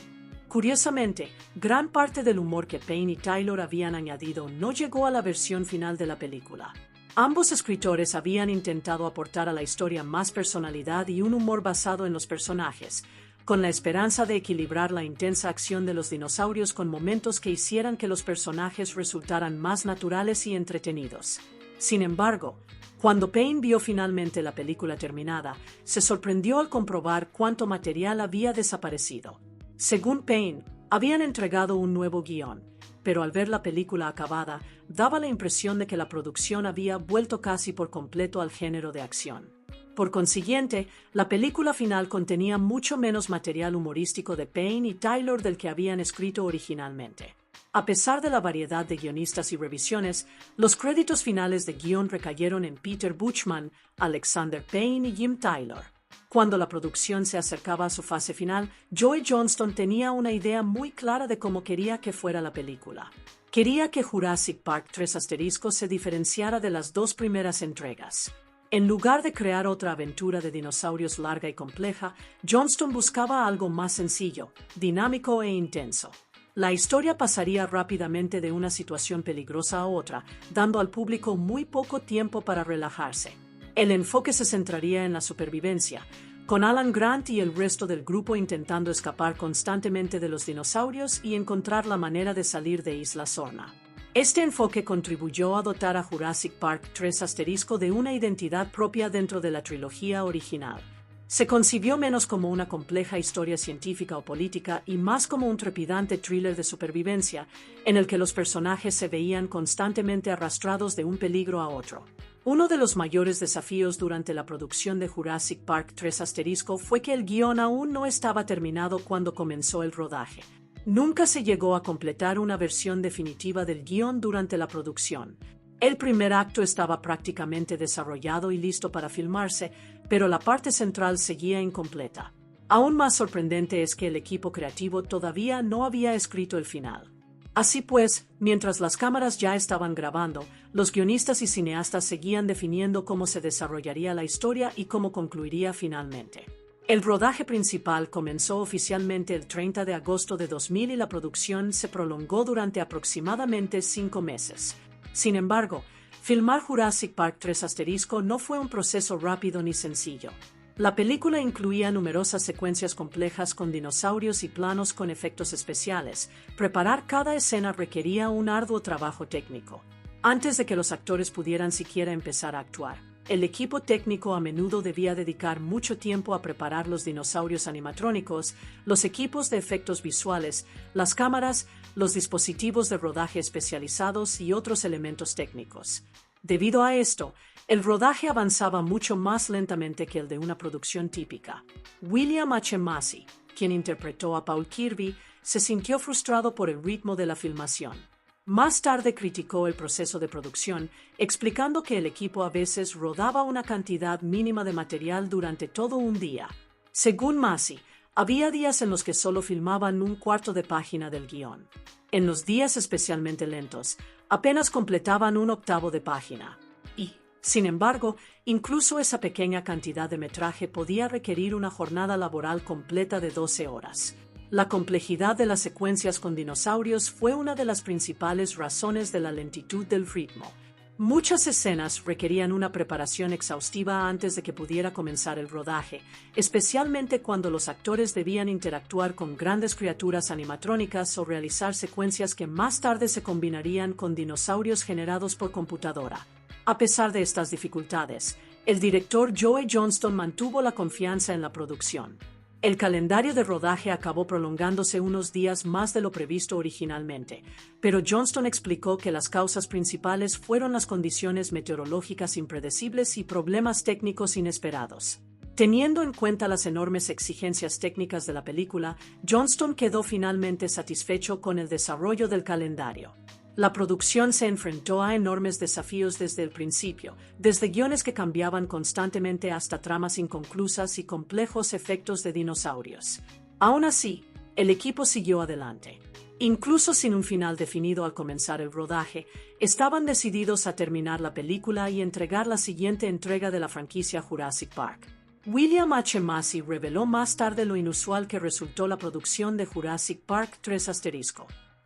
Curiosamente, gran parte del humor que Payne y Taylor habían añadido no llegó a la versión final de la película. Ambos escritores habían intentado aportar a la historia más personalidad y un humor basado en los personajes, con la esperanza de equilibrar la intensa acción de los dinosaurios con momentos que hicieran que los personajes resultaran más naturales y entretenidos. Sin embargo, cuando Payne vio finalmente la película terminada, se sorprendió al comprobar cuánto material había desaparecido. Según Payne, habían entregado un nuevo guión, pero al ver la película acabada, daba la impresión de que la producción había vuelto casi por completo al género de acción. Por consiguiente, la película final contenía mucho menos material humorístico de Payne y Taylor del que habían escrito originalmente. A pesar de la variedad de guionistas y revisiones, los créditos finales de guión recayeron en Peter Buchman, Alexander Payne y Jim Taylor. Cuando la producción se acercaba a su fase final, Joe Johnston tenía una idea muy clara de cómo quería que fuera la película. Quería que Jurassic Park 3 se diferenciara de las dos primeras entregas. En lugar de crear otra aventura de dinosaurios larga y compleja, Johnston buscaba algo más sencillo, dinámico e intenso. La historia pasaría rápidamente de una situación peligrosa a otra, dando al público muy poco tiempo para relajarse. El enfoque se centraría en la supervivencia, con Alan Grant y el resto del grupo intentando escapar constantemente de los dinosaurios y encontrar la manera de salir de Isla Sorna. Este enfoque contribuyó a dotar a Jurassic Park 3 de una identidad propia dentro de la trilogía original. Se concibió menos como una compleja historia científica o política y más como un trepidante thriller de supervivencia, en el que los personajes se veían constantemente arrastrados de un peligro a otro. Uno de los mayores desafíos durante la producción de Jurassic Park 3 fue que el guión aún no estaba terminado cuando comenzó el rodaje. Nunca se llegó a completar una versión definitiva del guión durante la producción. El primer acto estaba prácticamente desarrollado y listo para filmarse, pero la parte central seguía incompleta. Aún más sorprendente es que el equipo creativo todavía no había escrito el final. Así pues, mientras las cámaras ya estaban grabando, los guionistas y cineastas seguían definiendo cómo se desarrollaría la historia y cómo concluiría finalmente. El rodaje principal comenzó oficialmente el 30 de agosto de 2000 y la producción se prolongó durante aproximadamente 5 meses. Sin embargo, filmar Jurassic Park 3 no fue un proceso rápido ni sencillo. La película incluía numerosas secuencias complejas con dinosaurios y planos con efectos especiales. Preparar cada escena requería un arduo trabajo técnico. Antes de que los actores pudieran siquiera empezar a actuar, el equipo técnico a menudo debía dedicar mucho tiempo a preparar los dinosaurios animatrónicos, los equipos de efectos visuales, las cámaras, los dispositivos de rodaje especializados y otros elementos técnicos. Debido a esto, el rodaje avanzaba mucho más lentamente que el de una producción típica. William H. Massey, quien interpretó a Paul Kirby, se sintió frustrado por el ritmo de la filmación. Más tarde criticó el proceso de producción, explicando que el equipo a veces rodaba una cantidad mínima de material durante todo un día. Según Massey, había días en los que solo filmaban un cuarto de página del guión. En los días especialmente lentos, apenas completaban un octavo de página. Y, sin embargo, incluso esa pequeña cantidad de metraje podía requerir una jornada laboral completa de 12 horas. La complejidad de las secuencias con dinosaurios fue una de las principales razones de la lentitud del ritmo. Muchas escenas requerían una preparación exhaustiva antes de que pudiera comenzar el rodaje, especialmente cuando los actores debían interactuar con grandes criaturas animatrónicas o realizar secuencias que más tarde se combinarían con dinosaurios generados por computadora. A pesar de estas dificultades, el director Joe Johnston mantuvo la confianza en la producción. El calendario de rodaje acabó prolongándose unos días más de lo previsto originalmente, pero Johnston explicó que las causas principales fueron las condiciones meteorológicas impredecibles y problemas técnicos inesperados. Teniendo en cuenta las enormes exigencias técnicas de la película, Johnston quedó finalmente satisfecho con el desarrollo del calendario. La producción se enfrentó a enormes desafíos desde el principio, desde guiones que cambiaban constantemente hasta tramas inconclusas y complejos efectos de dinosaurios. Aún así, el equipo siguió adelante. Incluso sin un final definido al comenzar el rodaje, estaban decididos a terminar la película y entregar la siguiente entrega de la franquicia Jurassic Park. William H. Massey reveló más tarde lo inusual que resultó la producción de Jurassic Park 3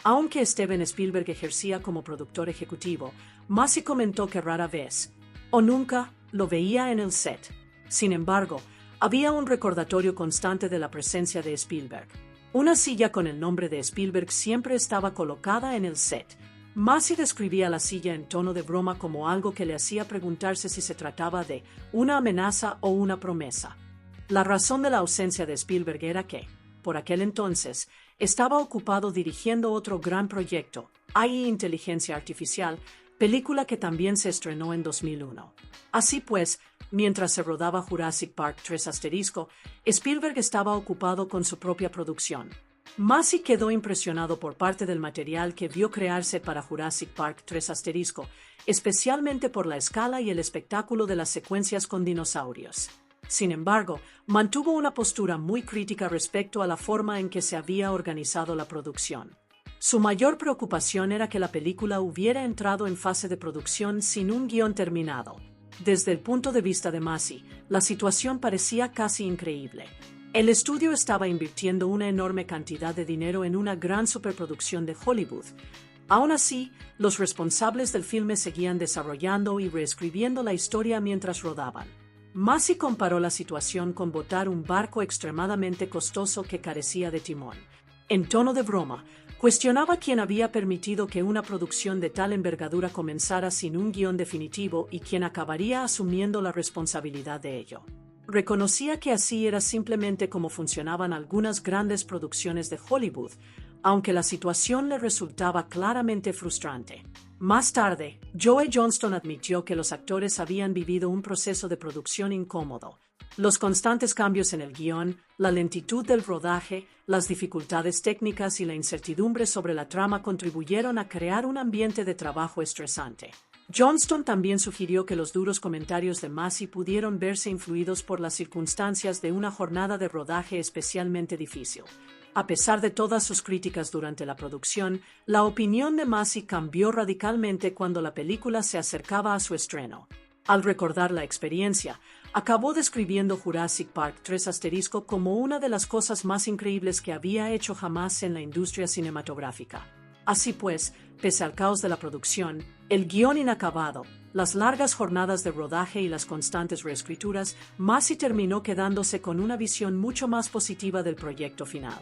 Aunque Steven Spielberg ejercía como productor ejecutivo, Massey comentó que rara vez, o nunca, lo veía en el set. Sin embargo, había un recordatorio constante de la presencia de Spielberg. Una silla con el nombre de Spielberg siempre estaba colocada en el set. Massey describía la silla en tono de broma como algo que le hacía preguntarse si se trataba de una amenaza o una promesa. La razón de la ausencia de Spielberg era que, por aquel entonces, estaba ocupado dirigiendo otro gran proyecto, AI Inteligencia Artificial, película que también se estrenó en 2001. Así pues, mientras se rodaba Jurassic Park 3 Spielberg estaba ocupado con su propia producción. Massey quedó impresionado por parte del material que vio crearse para Jurassic Park 3 especialmente por la escala y el espectáculo de las secuencias con dinosaurios. Sin embargo, mantuvo una postura muy crítica respecto a la forma en que se había organizado la producción. Su mayor preocupación era que la película hubiera entrado en fase de producción sin un guión terminado. Desde el punto de vista de Massey, la situación parecía casi increíble. El estudio estaba invirtiendo una enorme cantidad de dinero en una gran superproducción de Hollywood. Aún así, los responsables del filme seguían desarrollando y reescribiendo la historia mientras rodaban. Massey comparó la situación con botar un barco extremadamente costoso que carecía de timón. En tono de broma, cuestionaba quién había permitido que una producción de tal envergadura comenzara sin un guión definitivo y quién acabaría asumiendo la responsabilidad de ello. Reconocía que así era simplemente como funcionaban algunas grandes producciones de Hollywood, aunque la situación le resultaba claramente frustrante. Más tarde, Joe Johnston admitió que los actores habían vivido un proceso de producción incómodo. Los constantes cambios en el guión, la lentitud del rodaje, las dificultades técnicas y la incertidumbre sobre la trama contribuyeron a crear un ambiente de trabajo estresante. Johnston también sugirió que los duros comentarios de Massey pudieron verse influidos por las circunstancias de una jornada de rodaje especialmente difícil. A pesar de todas sus críticas durante la producción, la opinión de Massey cambió radicalmente cuando la película se acercaba a su estreno. Al recordar la experiencia, acabó describiendo Jurassic Park 3 * como una de las cosas más increíbles que había hecho jamás en la industria cinematográfica. Así pues, pese al caos de la producción, el guión inacabado, las largas jornadas de rodaje y las constantes reescrituras, Massey terminó quedándose con una visión mucho más positiva del proyecto final.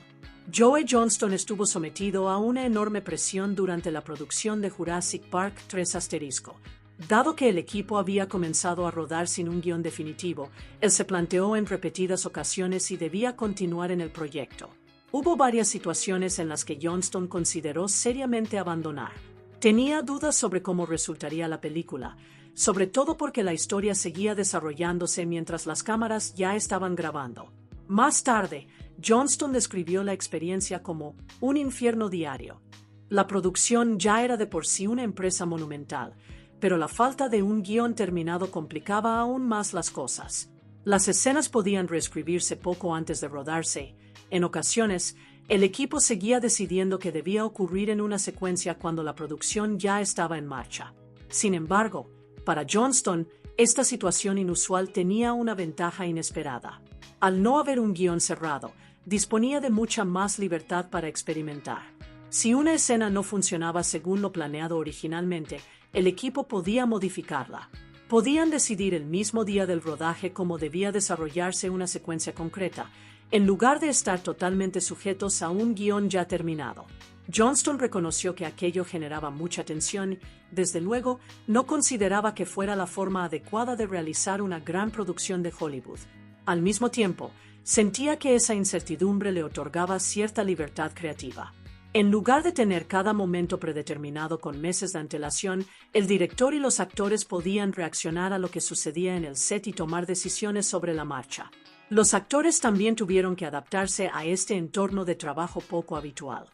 Joe Johnston estuvo sometido a una enorme presión durante la producción de Jurassic Park 3 *. Dado que el equipo había comenzado a rodar sin un guión definitivo, él se planteó en repetidas ocasiones si debía continuar en el proyecto. Hubo varias situaciones en las que Johnston consideró seriamente abandonar. Tenía dudas sobre cómo resultaría la película, sobre todo porque la historia seguía desarrollándose mientras las cámaras ya estaban grabando. Más tarde, Johnston describió la experiencia como un infierno diario. La producción ya era de por sí una empresa monumental, pero la falta de un guión terminado complicaba aún más las cosas. Las escenas podían reescribirse poco antes de rodarse. En ocasiones, el equipo seguía decidiendo qué debía ocurrir en una secuencia cuando la producción ya estaba en marcha. Sin embargo, para Johnston, esta situación inusual tenía una ventaja inesperada. Al no haber un guión cerrado, disponía de mucha más libertad para experimentar. Si una escena no funcionaba según lo planeado originalmente, el equipo podía modificarla. Podían decidir el mismo día del rodaje cómo debía desarrollarse una secuencia concreta, en lugar de estar totalmente sujetos a un guión ya terminado. Johnston reconoció que aquello generaba mucha tensión. Desde luego, no consideraba que fuera la forma adecuada de realizar una gran producción de Hollywood. Al mismo tiempo, sentía que esa incertidumbre le otorgaba cierta libertad creativa. En lugar de tener cada momento predeterminado con meses de antelación, el director y los actores podían reaccionar a lo que sucedía en el set y tomar decisiones sobre la marcha. Los actores también tuvieron que adaptarse a este entorno de trabajo poco habitual.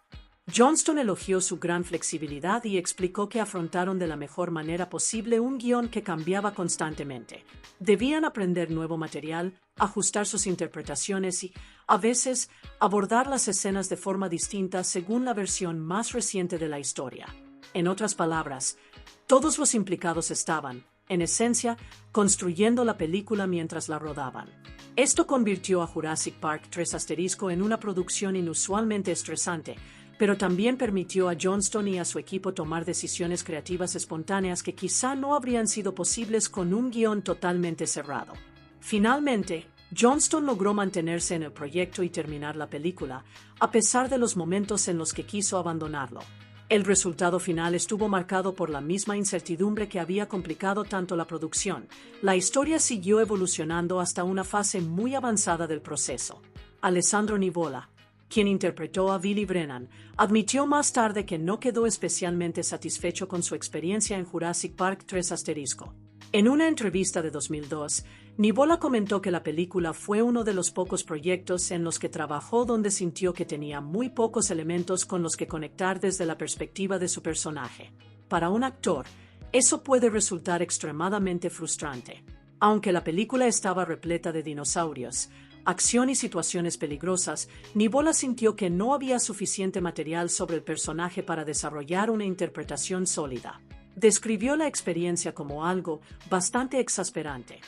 Johnston elogió su gran flexibilidad y explicó que afrontaron de la mejor manera posible un guión que cambiaba constantemente. Debían aprender nuevo material, ajustar sus interpretaciones y, a veces, abordar las escenas de forma distinta según la versión más reciente de la historia. En otras palabras, todos los implicados estaban, en esencia, construyendo la película mientras la rodaban. Esto convirtió a Jurassic Park 3 * en una producción inusualmente estresante, pero también permitió a Johnston y a su equipo tomar decisiones creativas espontáneas que quizá no habrían sido posibles con un guión totalmente cerrado. Finalmente, Johnston logró mantenerse en el proyecto y terminar la película, a pesar de los momentos en los que quiso abandonarlo. El resultado final estuvo marcado por la misma incertidumbre que había complicado tanto la producción. La historia siguió evolucionando hasta una fase muy avanzada del proceso. Alessandro Nivola, quien interpretó a Billy Brennan, admitió más tarde que no quedó especialmente satisfecho con su experiencia en Jurassic Park 3 *. En una entrevista de 2002, Nivola comentó que la película fue uno de los pocos proyectos en los que trabajó donde sintió que tenía muy pocos elementos con los que conectar desde la perspectiva de su personaje. Para un actor, eso puede resultar extremadamente frustrante. Aunque la película estaba repleta de dinosaurios, acción y situaciones peligrosas, Nivola sintió que no había suficiente material sobre el personaje para desarrollar una interpretación sólida. Describió la experiencia como algo bastante exasperante.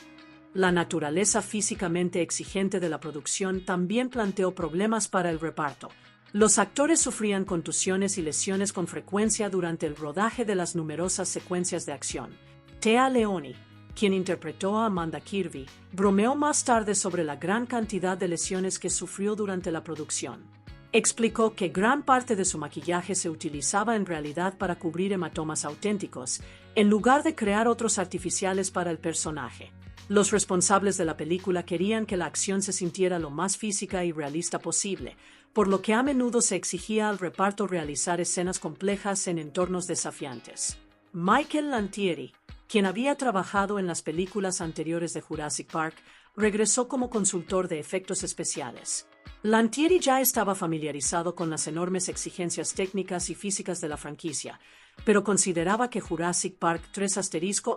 La naturaleza físicamente exigente de la producción también planteó problemas para el reparto. Los actores sufrían contusiones y lesiones con frecuencia durante el rodaje de las numerosas secuencias de acción. Téa Leoni, quien interpretó a Amanda Kirby, bromeó más tarde sobre la gran cantidad de lesiones que sufrió durante la producción. Explicó que gran parte de su maquillaje se utilizaba en realidad para cubrir hematomas auténticos, en lugar de crear otros artificiales para el personaje. Los responsables de la película querían que la acción se sintiera lo más física y realista posible, por lo que a menudo se exigía al reparto realizar escenas complejas en entornos desafiantes. Michael Lantieri, quien había trabajado en las películas anteriores de Jurassic Park, regresó como consultor de efectos especiales. Lantieri ya estaba familiarizado con las enormes exigencias técnicas y físicas de la franquicia, pero consideraba que Jurassic Park 3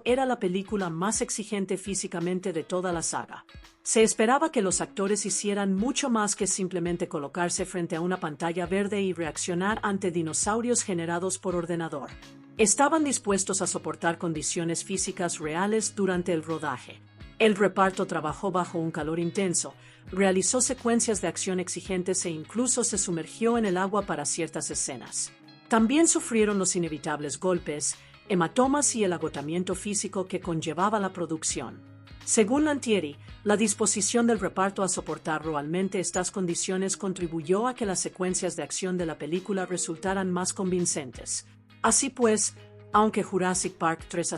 era la película más exigente físicamente de toda la saga. Se esperaba que los actores hicieran mucho más que simplemente colocarse frente a una pantalla verde y reaccionar ante dinosaurios generados por ordenador. Estaban dispuestos a soportar condiciones físicas reales durante el rodaje. El reparto trabajó bajo un calor intenso, realizó secuencias de acción exigentes e incluso se sumergió en el agua para ciertas escenas. También sufrieron los inevitables golpes, hematomas y el agotamiento físico que conllevaba la producción. Según Lantieri, la disposición del reparto a soportar realmente estas condiciones contribuyó a que las secuencias de acción de la película resultaran más convincentes. Así pues, aunque Jurassic Park 3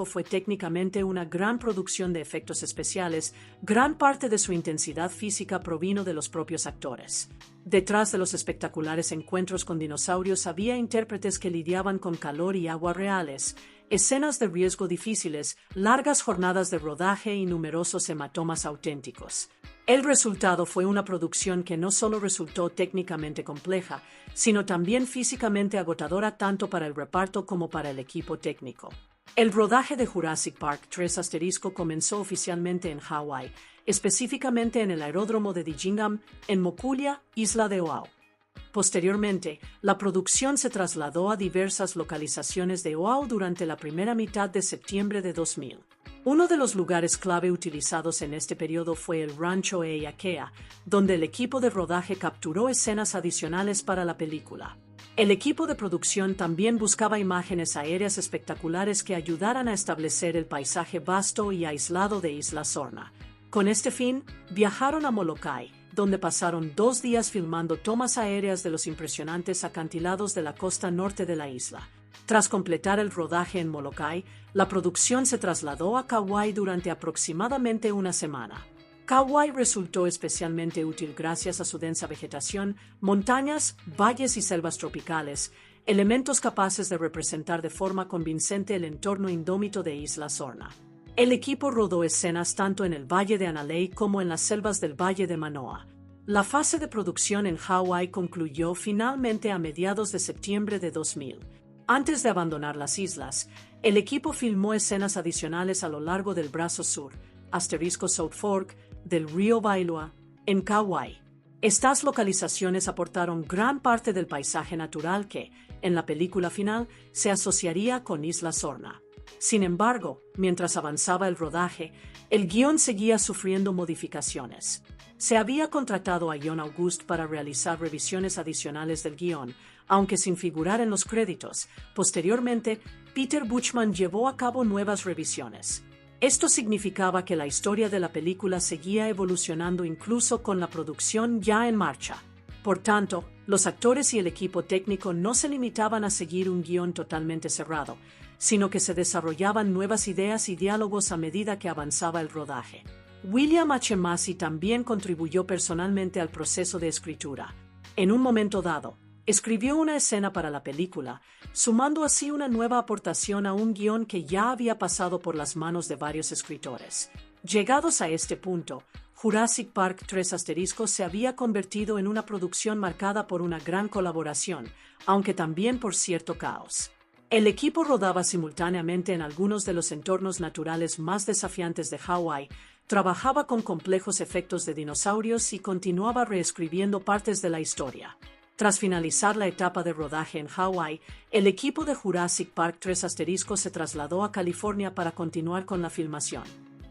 fue técnicamente una gran producción de efectos especiales, gran parte de su intensidad física provino de los propios actores. Detrás de los espectaculares encuentros con dinosaurios había intérpretes que lidiaban con calor y agua reales, escenas de riesgo difíciles, largas jornadas de rodaje y numerosos hematomas auténticos. El resultado fue una producción que no solo resultó técnicamente compleja, sino también físicamente agotadora tanto para el reparto como para el equipo técnico. El rodaje de Jurassic Park 3 comenzó oficialmente en Hawái, específicamente en el aeródromo de Dijingham, en Mokulia, isla de Oahu. Posteriormente, la producción se trasladó a diversas localizaciones de Oahu durante la primera mitad de septiembre de 2000. Uno de los lugares clave utilizados en este periodo fue el Rancho Eakea, donde el equipo de rodaje capturó escenas adicionales para la película. El equipo de producción también buscaba imágenes aéreas espectaculares que ayudaran a establecer el paisaje vasto y aislado de Isla Sorna. Con este fin, viajaron a Molokai, donde pasaron 2 días filmando tomas aéreas de los impresionantes acantilados de la costa norte de la isla. Tras completar el rodaje en Molokai, la producción se trasladó a Kauai durante aproximadamente una semana. Kauai resultó especialmente útil gracias a su densa vegetación, montañas, valles y selvas tropicales, elementos capaces de representar de forma convincente el entorno indómito de Isla Sorna. El equipo rodó escenas tanto en el Valle de Analei como en las selvas del Valle de Manoa. La fase de producción en Hawái concluyó finalmente a mediados de septiembre de 2000. Antes de abandonar las islas, el equipo filmó escenas adicionales a lo largo del brazo sur, *South Fork, del río Waialua, en Kauai. Estas localizaciones aportaron gran parte del paisaje natural que, en la película final, se asociaría con Isla Sorna. Sin embargo, mientras avanzaba el rodaje, el guión seguía sufriendo modificaciones. Se había contratado a John August para realizar revisiones adicionales del guión, aunque sin figurar en los créditos. Posteriormente, Peter Buchman llevó a cabo nuevas revisiones. Esto significaba que la historia de la película seguía evolucionando incluso con la producción ya en marcha. Por tanto, los actores y el equipo técnico no se limitaban a seguir un guión totalmente cerrado, sino que se desarrollaban nuevas ideas y diálogos a medida que avanzaba el rodaje. William H. Massey también contribuyó personalmente al proceso de escritura. En un momento dado, escribió una escena para la película, sumando así una nueva aportación a un guión que ya había pasado por las manos de varios escritores. Llegados a este punto, Jurassic Park 3 se había convertido en una producción marcada por una gran colaboración, aunque también por cierto caos. El equipo rodaba simultáneamente en algunos de los entornos naturales más desafiantes de Hawái, trabajaba con complejos efectos de dinosaurios y continuaba reescribiendo partes de la historia. Tras finalizar la etapa de rodaje en Hawái, el equipo de Jurassic Park 3 se trasladó a California para continuar con la filmación.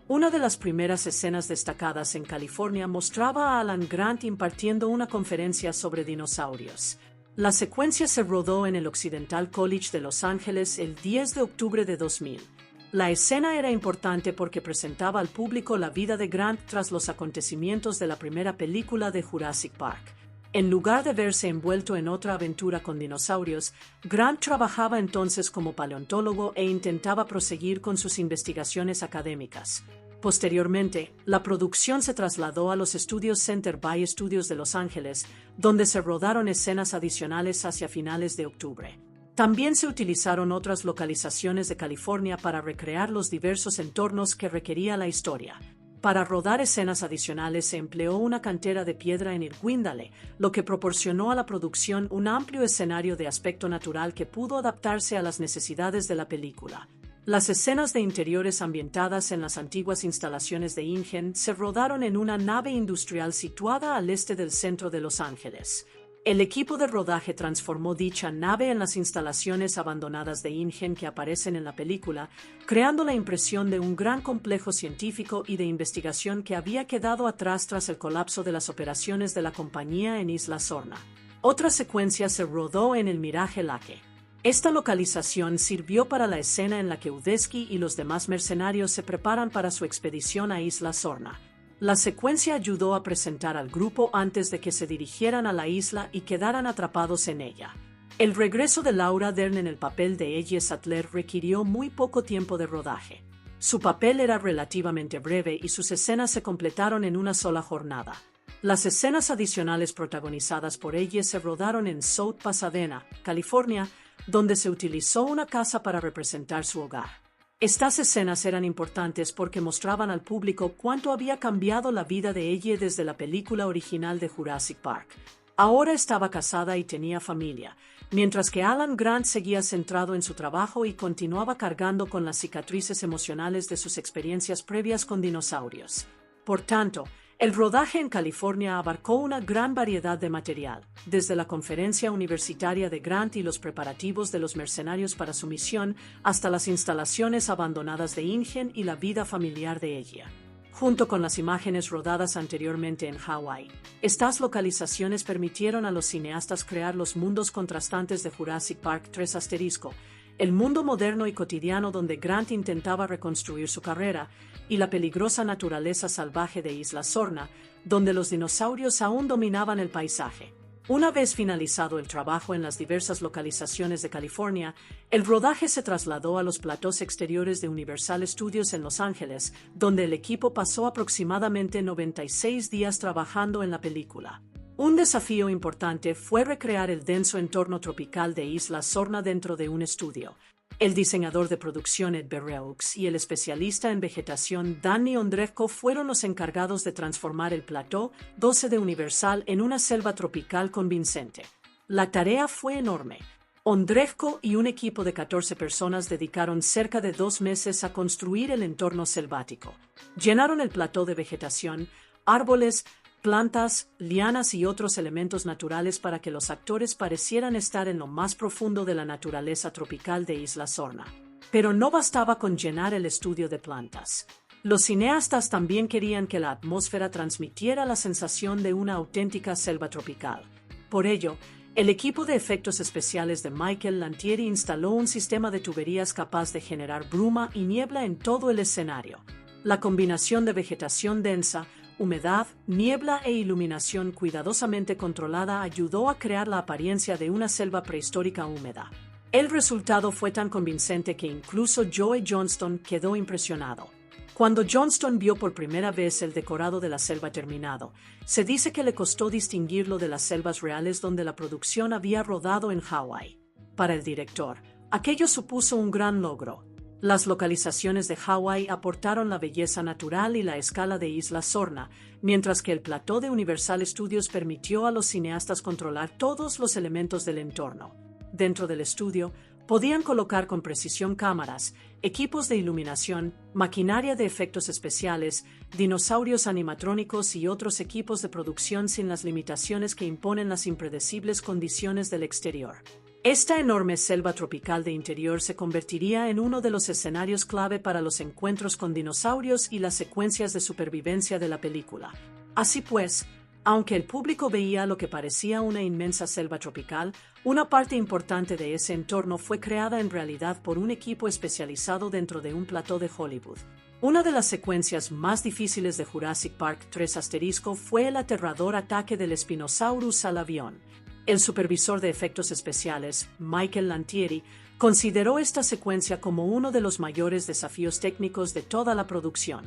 Una de las primeras escenas destacadas en California mostraba a Alan Grant impartiendo una conferencia sobre dinosaurios. La secuencia se rodó en el Occidental College de Los Ángeles el 10 de octubre de 2000. La escena era importante porque presentaba al público la vida de Grant tras los acontecimientos de la primera película de Jurassic Park. En lugar de verse envuelto en otra aventura con dinosaurios, Grant trabajaba entonces como paleontólogo e intentaba proseguir con sus investigaciones académicas. Posteriormente, la producción se trasladó a los estudios Center Bay Studios de Los Ángeles, donde se rodaron escenas adicionales hacia finales de octubre. También se utilizaron otras localizaciones de California para recrear los diversos entornos que requería la historia. Para rodar escenas adicionales se empleó una cantera de piedra en Irwindale, lo que proporcionó a la producción un amplio escenario de aspecto natural que pudo adaptarse a las necesidades de la película. Las escenas de interiores ambientadas en las antiguas instalaciones de InGen se rodaron en una nave industrial situada al este del centro de Los Ángeles. El equipo de rodaje transformó dicha nave en las instalaciones abandonadas de InGen que aparecen en la película, creando la impresión de un gran complejo científico y de investigación que había quedado atrás tras el colapso de las operaciones de la compañía en Isla Sorna. Otra secuencia se rodó en el Mirage Lake. Esta localización sirvió para la escena en la que Udesky y los demás mercenarios se preparan para su expedición a Isla Sorna. La secuencia ayudó a presentar al grupo antes de que se dirigieran a la isla y quedaran atrapados en ella. El regreso de Laura Dern en el papel de Ellie Sattler requirió muy poco tiempo de rodaje. Su papel era relativamente breve y sus escenas se completaron en una sola jornada. Las escenas adicionales protagonizadas por Ellie se rodaron en South Pasadena, California, donde se utilizó una casa para representar su hogar. Estas escenas eran importantes porque mostraban al público cuánto había cambiado la vida de Ellie desde la película original de Jurassic Park. Ahora estaba casada y tenía familia, mientras que Alan Grant seguía centrado en su trabajo y continuaba cargando con las cicatrices emocionales de sus experiencias previas con dinosaurios. Por tanto, el rodaje en California abarcó una gran variedad de material, desde la conferencia universitaria de Grant y los preparativos de los mercenarios para su misión, hasta las instalaciones abandonadas de InGen y la vida familiar de ella. Junto con las imágenes rodadas anteriormente en Hawái, estas localizaciones permitieron a los cineastas crear los mundos contrastantes de Jurassic Park 3 *, el mundo moderno y cotidiano donde Grant intentaba reconstruir su carrera, y la peligrosa naturaleza salvaje de Isla Sorna, donde los dinosaurios aún dominaban el paisaje. Una vez finalizado el trabajo en las diversas localizaciones de California, el rodaje se trasladó a los platós exteriores de Universal Studios en Los Ángeles, donde el equipo pasó aproximadamente 96 días trabajando en la película. Un desafío importante fue recrear el denso entorno tropical de Isla Sorna dentro de un estudio. El diseñador de producción Ed Berreux y el especialista en vegetación Danny Ondrejko fueron los encargados de transformar el plató 12 de Universal en una selva tropical convincente. La tarea fue enorme. Ondrejko y un equipo de 14 personas dedicaron cerca de 2 meses a construir el entorno selvático. Llenaron el plató de vegetación, árboles, plantas, lianas y otros elementos naturales para que los actores parecieran estar en lo más profundo de la naturaleza tropical de Isla Sorna. Pero no bastaba con llenar el estudio de plantas. Los cineastas también querían que la atmósfera transmitiera la sensación de una auténtica selva tropical. Por ello, el equipo de efectos especiales de Michael Lantieri instaló un sistema de tuberías capaz de generar bruma y niebla en todo el escenario. La combinación de vegetación densa, humedad, niebla e iluminación cuidadosamente controlada ayudó a crear la apariencia de una selva prehistórica húmeda. El resultado fue tan convincente que incluso Joe Johnston quedó impresionado. Cuando Johnston vio por primera vez el decorado de la selva terminado, se dice que le costó distinguirlo de las selvas reales donde la producción había rodado en Hawái. Para el director, aquello supuso un gran logro. Las localizaciones de Hawái aportaron la belleza natural y la escala de Isla Sorna, mientras que el plató de Universal Studios permitió a los cineastas controlar todos los elementos del entorno. Dentro del estudio, podían colocar con precisión cámaras, equipos de iluminación, maquinaria de efectos especiales, dinosaurios animatrónicos y otros equipos de producción sin las limitaciones que imponen las impredecibles condiciones del exterior. Esta enorme selva tropical de interior se convertiría en uno de los escenarios clave para los encuentros con dinosaurios y las secuencias de supervivencia de la película. Así pues, aunque el público veía lo que parecía una inmensa selva tropical, una parte importante de ese entorno fue creada en realidad por un equipo especializado dentro de un plató de Hollywood. Una de las secuencias más difíciles de Jurassic Park 3 * fue el aterrador ataque del Spinosaurus al avión. El supervisor de efectos especiales, Michael Lantieri, consideró esta secuencia como uno de los mayores desafíos técnicos de toda la producción.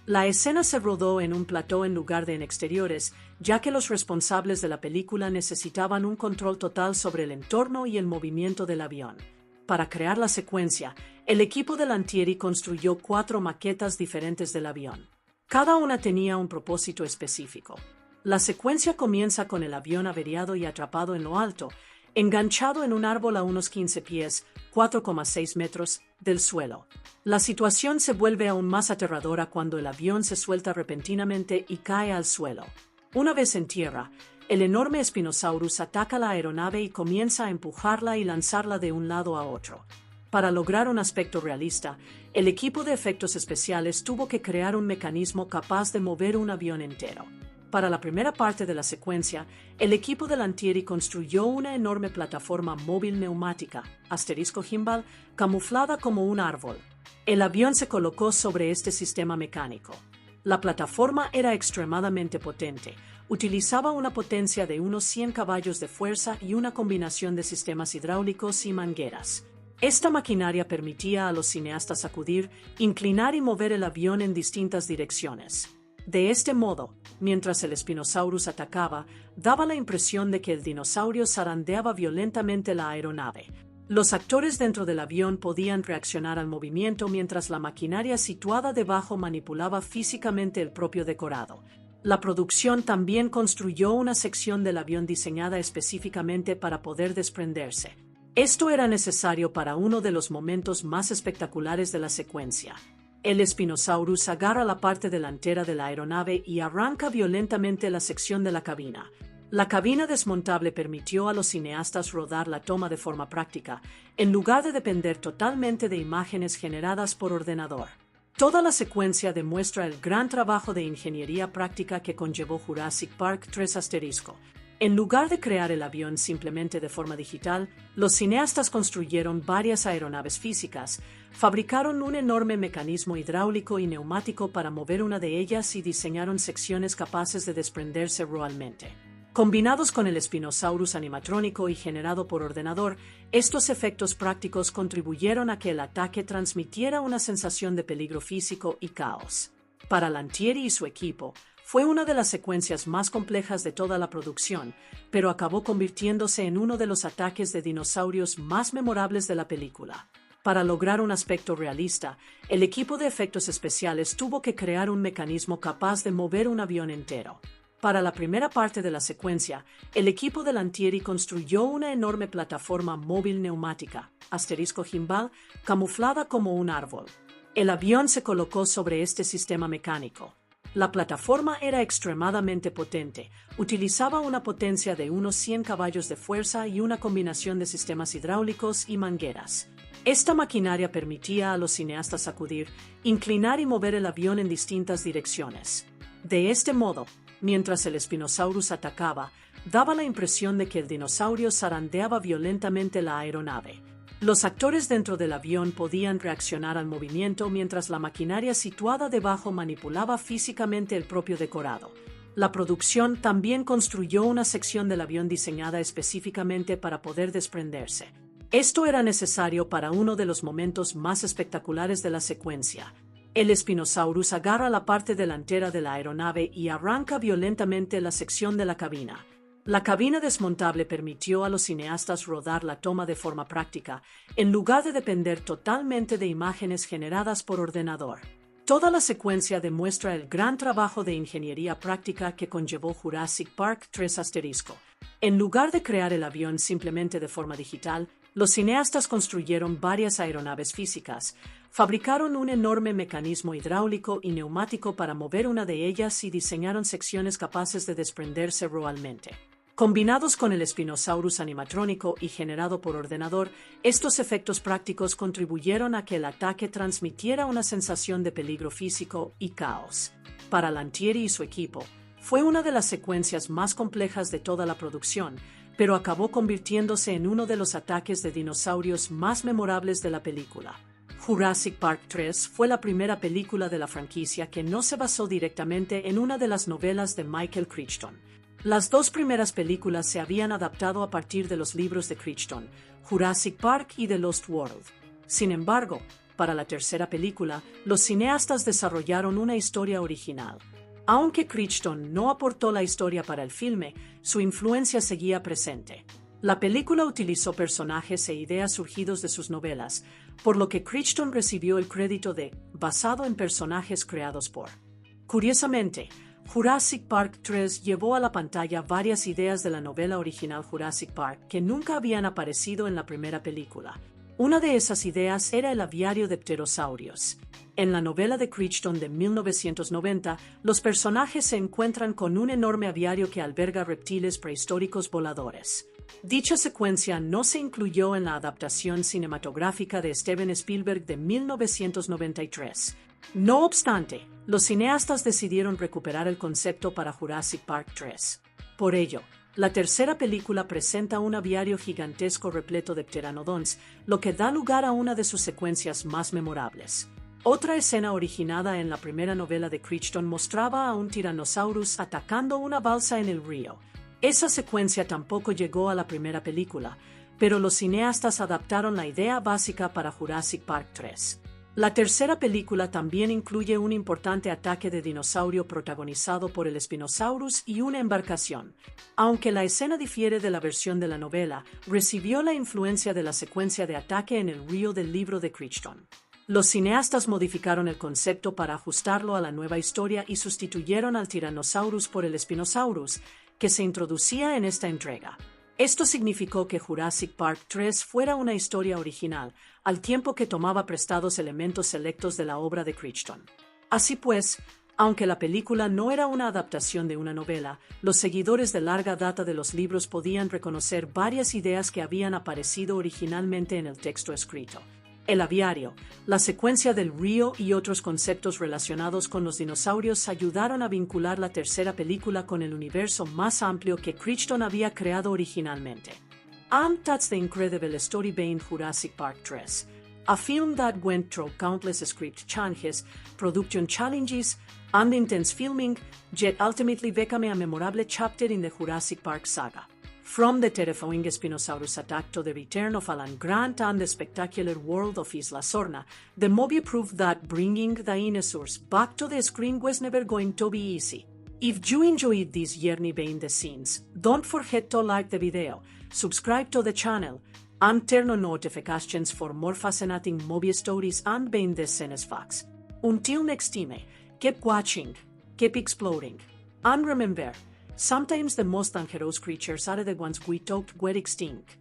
La escena se rodó en un plató en lugar de en exteriores, ya que los responsables de la película necesitaban un control total sobre el entorno y el movimiento del avión. Para crear la secuencia, el equipo de Lantieri construyó 4 maquetas diferentes del avión. Cada una tenía un propósito específico. La secuencia comienza con el avión averiado y atrapado en lo alto, enganchado en un árbol a unos 15 pies, 4,6 metros, del suelo. La situación se vuelve aún más aterradora cuando el avión se suelta repentinamente y cae al suelo. Una vez en tierra, el enorme Spinosaurus ataca la aeronave y comienza a empujarla y lanzarla de un lado a otro. Para lograr un aspecto realista, el equipo de efectos especiales tuvo que crear un mecanismo capaz de mover un avión entero. Para la primera parte de la secuencia, el equipo de Lantieri construyó una enorme plataforma móvil neumática, *gimbal, camuflada como un árbol. El avión se colocó sobre este sistema mecánico. La plataforma era extremadamente potente. Utilizaba una potencia de unos 100 caballos de fuerza y una combinación de sistemas hidráulicos y mangueras. Esta maquinaria permitía a los cineastas sacudir, inclinar y mover el avión en distintas direcciones. De este modo, mientras el Spinosaurus atacaba, daba la impresión de que el dinosaurio zarandeaba violentamente la aeronave. Los actores dentro del avión podían reaccionar al movimiento mientras la maquinaria situada debajo manipulaba físicamente el propio decorado. La producción también construyó una sección del avión diseñada específicamente para poder desprenderse. Esto era necesario para uno de los momentos más espectaculares de la secuencia. El Spinosaurus agarra la parte delantera de la aeronave y arranca violentamente la sección de la cabina. La cabina desmontable permitió a los cineastas rodar la toma de forma práctica, en lugar de depender totalmente de imágenes generadas por ordenador. Toda la secuencia demuestra el gran trabajo de ingeniería práctica que conllevó Jurassic Park 3 *. En lugar de crear el avión simplemente de forma digital, los cineastas construyeron varias aeronaves físicas, fabricaron un enorme mecanismo hidráulico y neumático para mover una de ellas y diseñaron secciones capaces de desprenderse realmente. Combinados con el Spinosaurus animatrónico y generado por ordenador, estos efectos prácticos contribuyeron a que el ataque transmitiera una sensación de peligro físico y caos. Para Lantieri y su equipo, fue una de las secuencias más complejas de toda la producción, pero acabó convirtiéndose en uno de los ataques de dinosaurios más memorables de la película. Para lograr un aspecto realista, el equipo de efectos especiales tuvo que crear un mecanismo capaz de mover un avión entero. Para la primera parte de la secuencia, el equipo de Lantieri construyó una enorme plataforma móvil neumática, *gimbal, camuflada como un árbol. El avión se colocó sobre este sistema mecánico. La plataforma era extremadamente potente, utilizaba una potencia de unos 100 caballos de fuerza y una combinación de sistemas hidráulicos y mangueras. Esta maquinaria permitía a los cineastas sacudir, inclinar y mover el avión en distintas direcciones. De este modo, mientras el Spinosaurus atacaba, daba la impresión de que el dinosaurio zarandeaba violentamente la aeronave. Los actores dentro del avión podían reaccionar al movimiento mientras la maquinaria situada debajo manipulaba físicamente el propio decorado. La producción también construyó una sección del avión diseñada específicamente para poder desprenderse. Esto era necesario para uno de los momentos más espectaculares de la secuencia. El Spinosaurus agarra la parte delantera de la aeronave y arranca violentamente la sección de la cabina. La cabina desmontable permitió a los cineastas rodar la toma de forma práctica, en lugar de depender totalmente de imágenes generadas por ordenador. Toda la secuencia demuestra el gran trabajo de ingeniería práctica que conllevó Jurassic Park 3 *. En lugar de crear el avión simplemente de forma digital, los cineastas construyeron varias aeronaves físicas, fabricaron un enorme mecanismo hidráulico y neumático para mover una de ellas y diseñaron secciones capaces de desprenderse realmente. Combinados con el Spinosaurus animatrónico y generado por ordenador, estos efectos prácticos contribuyeron a que el ataque transmitiera una sensación de peligro físico y caos. Para Lantieri y su equipo, fue una de las secuencias más complejas de toda la producción, pero acabó convirtiéndose en uno de los ataques de dinosaurios más memorables de la película. Jurassic Park 3 fue la primera película de la franquicia que no se basó directamente en una de las novelas de Michael Crichton. Las 2 primeras películas se habían adaptado a partir de los libros de Crichton, Jurassic Park y The Lost World. Sin embargo, para la tercera película, los cineastas desarrollaron una historia original. Aunque Crichton no aportó la historia para el filme, su influencia seguía presente. La película utilizó personajes e ideas surgidos de sus novelas, por lo que Crichton recibió el crédito de basado en personajes creados por. Curiosamente, Jurassic Park 3 llevó a la pantalla varias ideas de la novela original Jurassic Park que nunca habían aparecido en la primera película. Una de esas ideas era el aviario de pterosaurios. En la novela de Crichton de 1990, los personajes se encuentran con un enorme aviario que alberga reptiles prehistóricos voladores. Dicha secuencia no se incluyó en la adaptación cinematográfica de Steven Spielberg de 1993. No obstante, los cineastas decidieron recuperar el concepto para Jurassic Park 3. Por ello, la tercera película presenta un aviario gigantesco repleto de pteranodons, lo que da lugar a una de sus secuencias más memorables. Otra escena originada en la primera novela de Crichton mostraba a un Tyrannosaurus atacando una balsa en el río. Esa secuencia tampoco llegó a la primera película, pero los cineastas adaptaron la idea básica para Jurassic Park 3. La tercera película también incluye un importante ataque de dinosaurio protagonizado por el Spinosaurus y una embarcación. Aunque la escena difiere de la versión de la novela, recibió la influencia de la secuencia de ataque en el río del libro de Crichton. Los cineastas modificaron el concepto para ajustarlo a la nueva historia y sustituyeron al Tyrannosaurus por el Spinosaurus, que se introducía en esta entrega. Esto significó que Jurassic Park 3 fuera una historia original, al tiempo que tomaba prestados elementos selectos de la obra de Crichton. Así pues, aunque la película no era una adaptación de una novela, los seguidores de larga data de los libros podían reconocer varias ideas que habían aparecido originalmente en el texto escrito. El aviario, la secuencia del río y otros conceptos relacionados con los dinosaurios ayudaron a vincular la tercera película con el universo más amplio que Crichton había creado originalmente. That's the incredible story behind Jurassic Park 3, a film that went through countless script changes, production challenges, and intense filming, yet ultimately became a memorable chapter in the Jurassic Park saga. From the terrifying Spinosaurus attack to the return of Alan Grant and the spectacular world of Isla Sorna, the movie proved that bringing the dinosaurs back to the screen was never going to be easy. If you enjoyed this journey behind the scenes, don't forget to like the video, subscribe to the channel, and turn on notifications for more fascinating movie stories and behind the scenes facts. Until next time, keep watching, keep exploring, and remember, sometimes the most dangerous creatures are the ones we thought were extinct.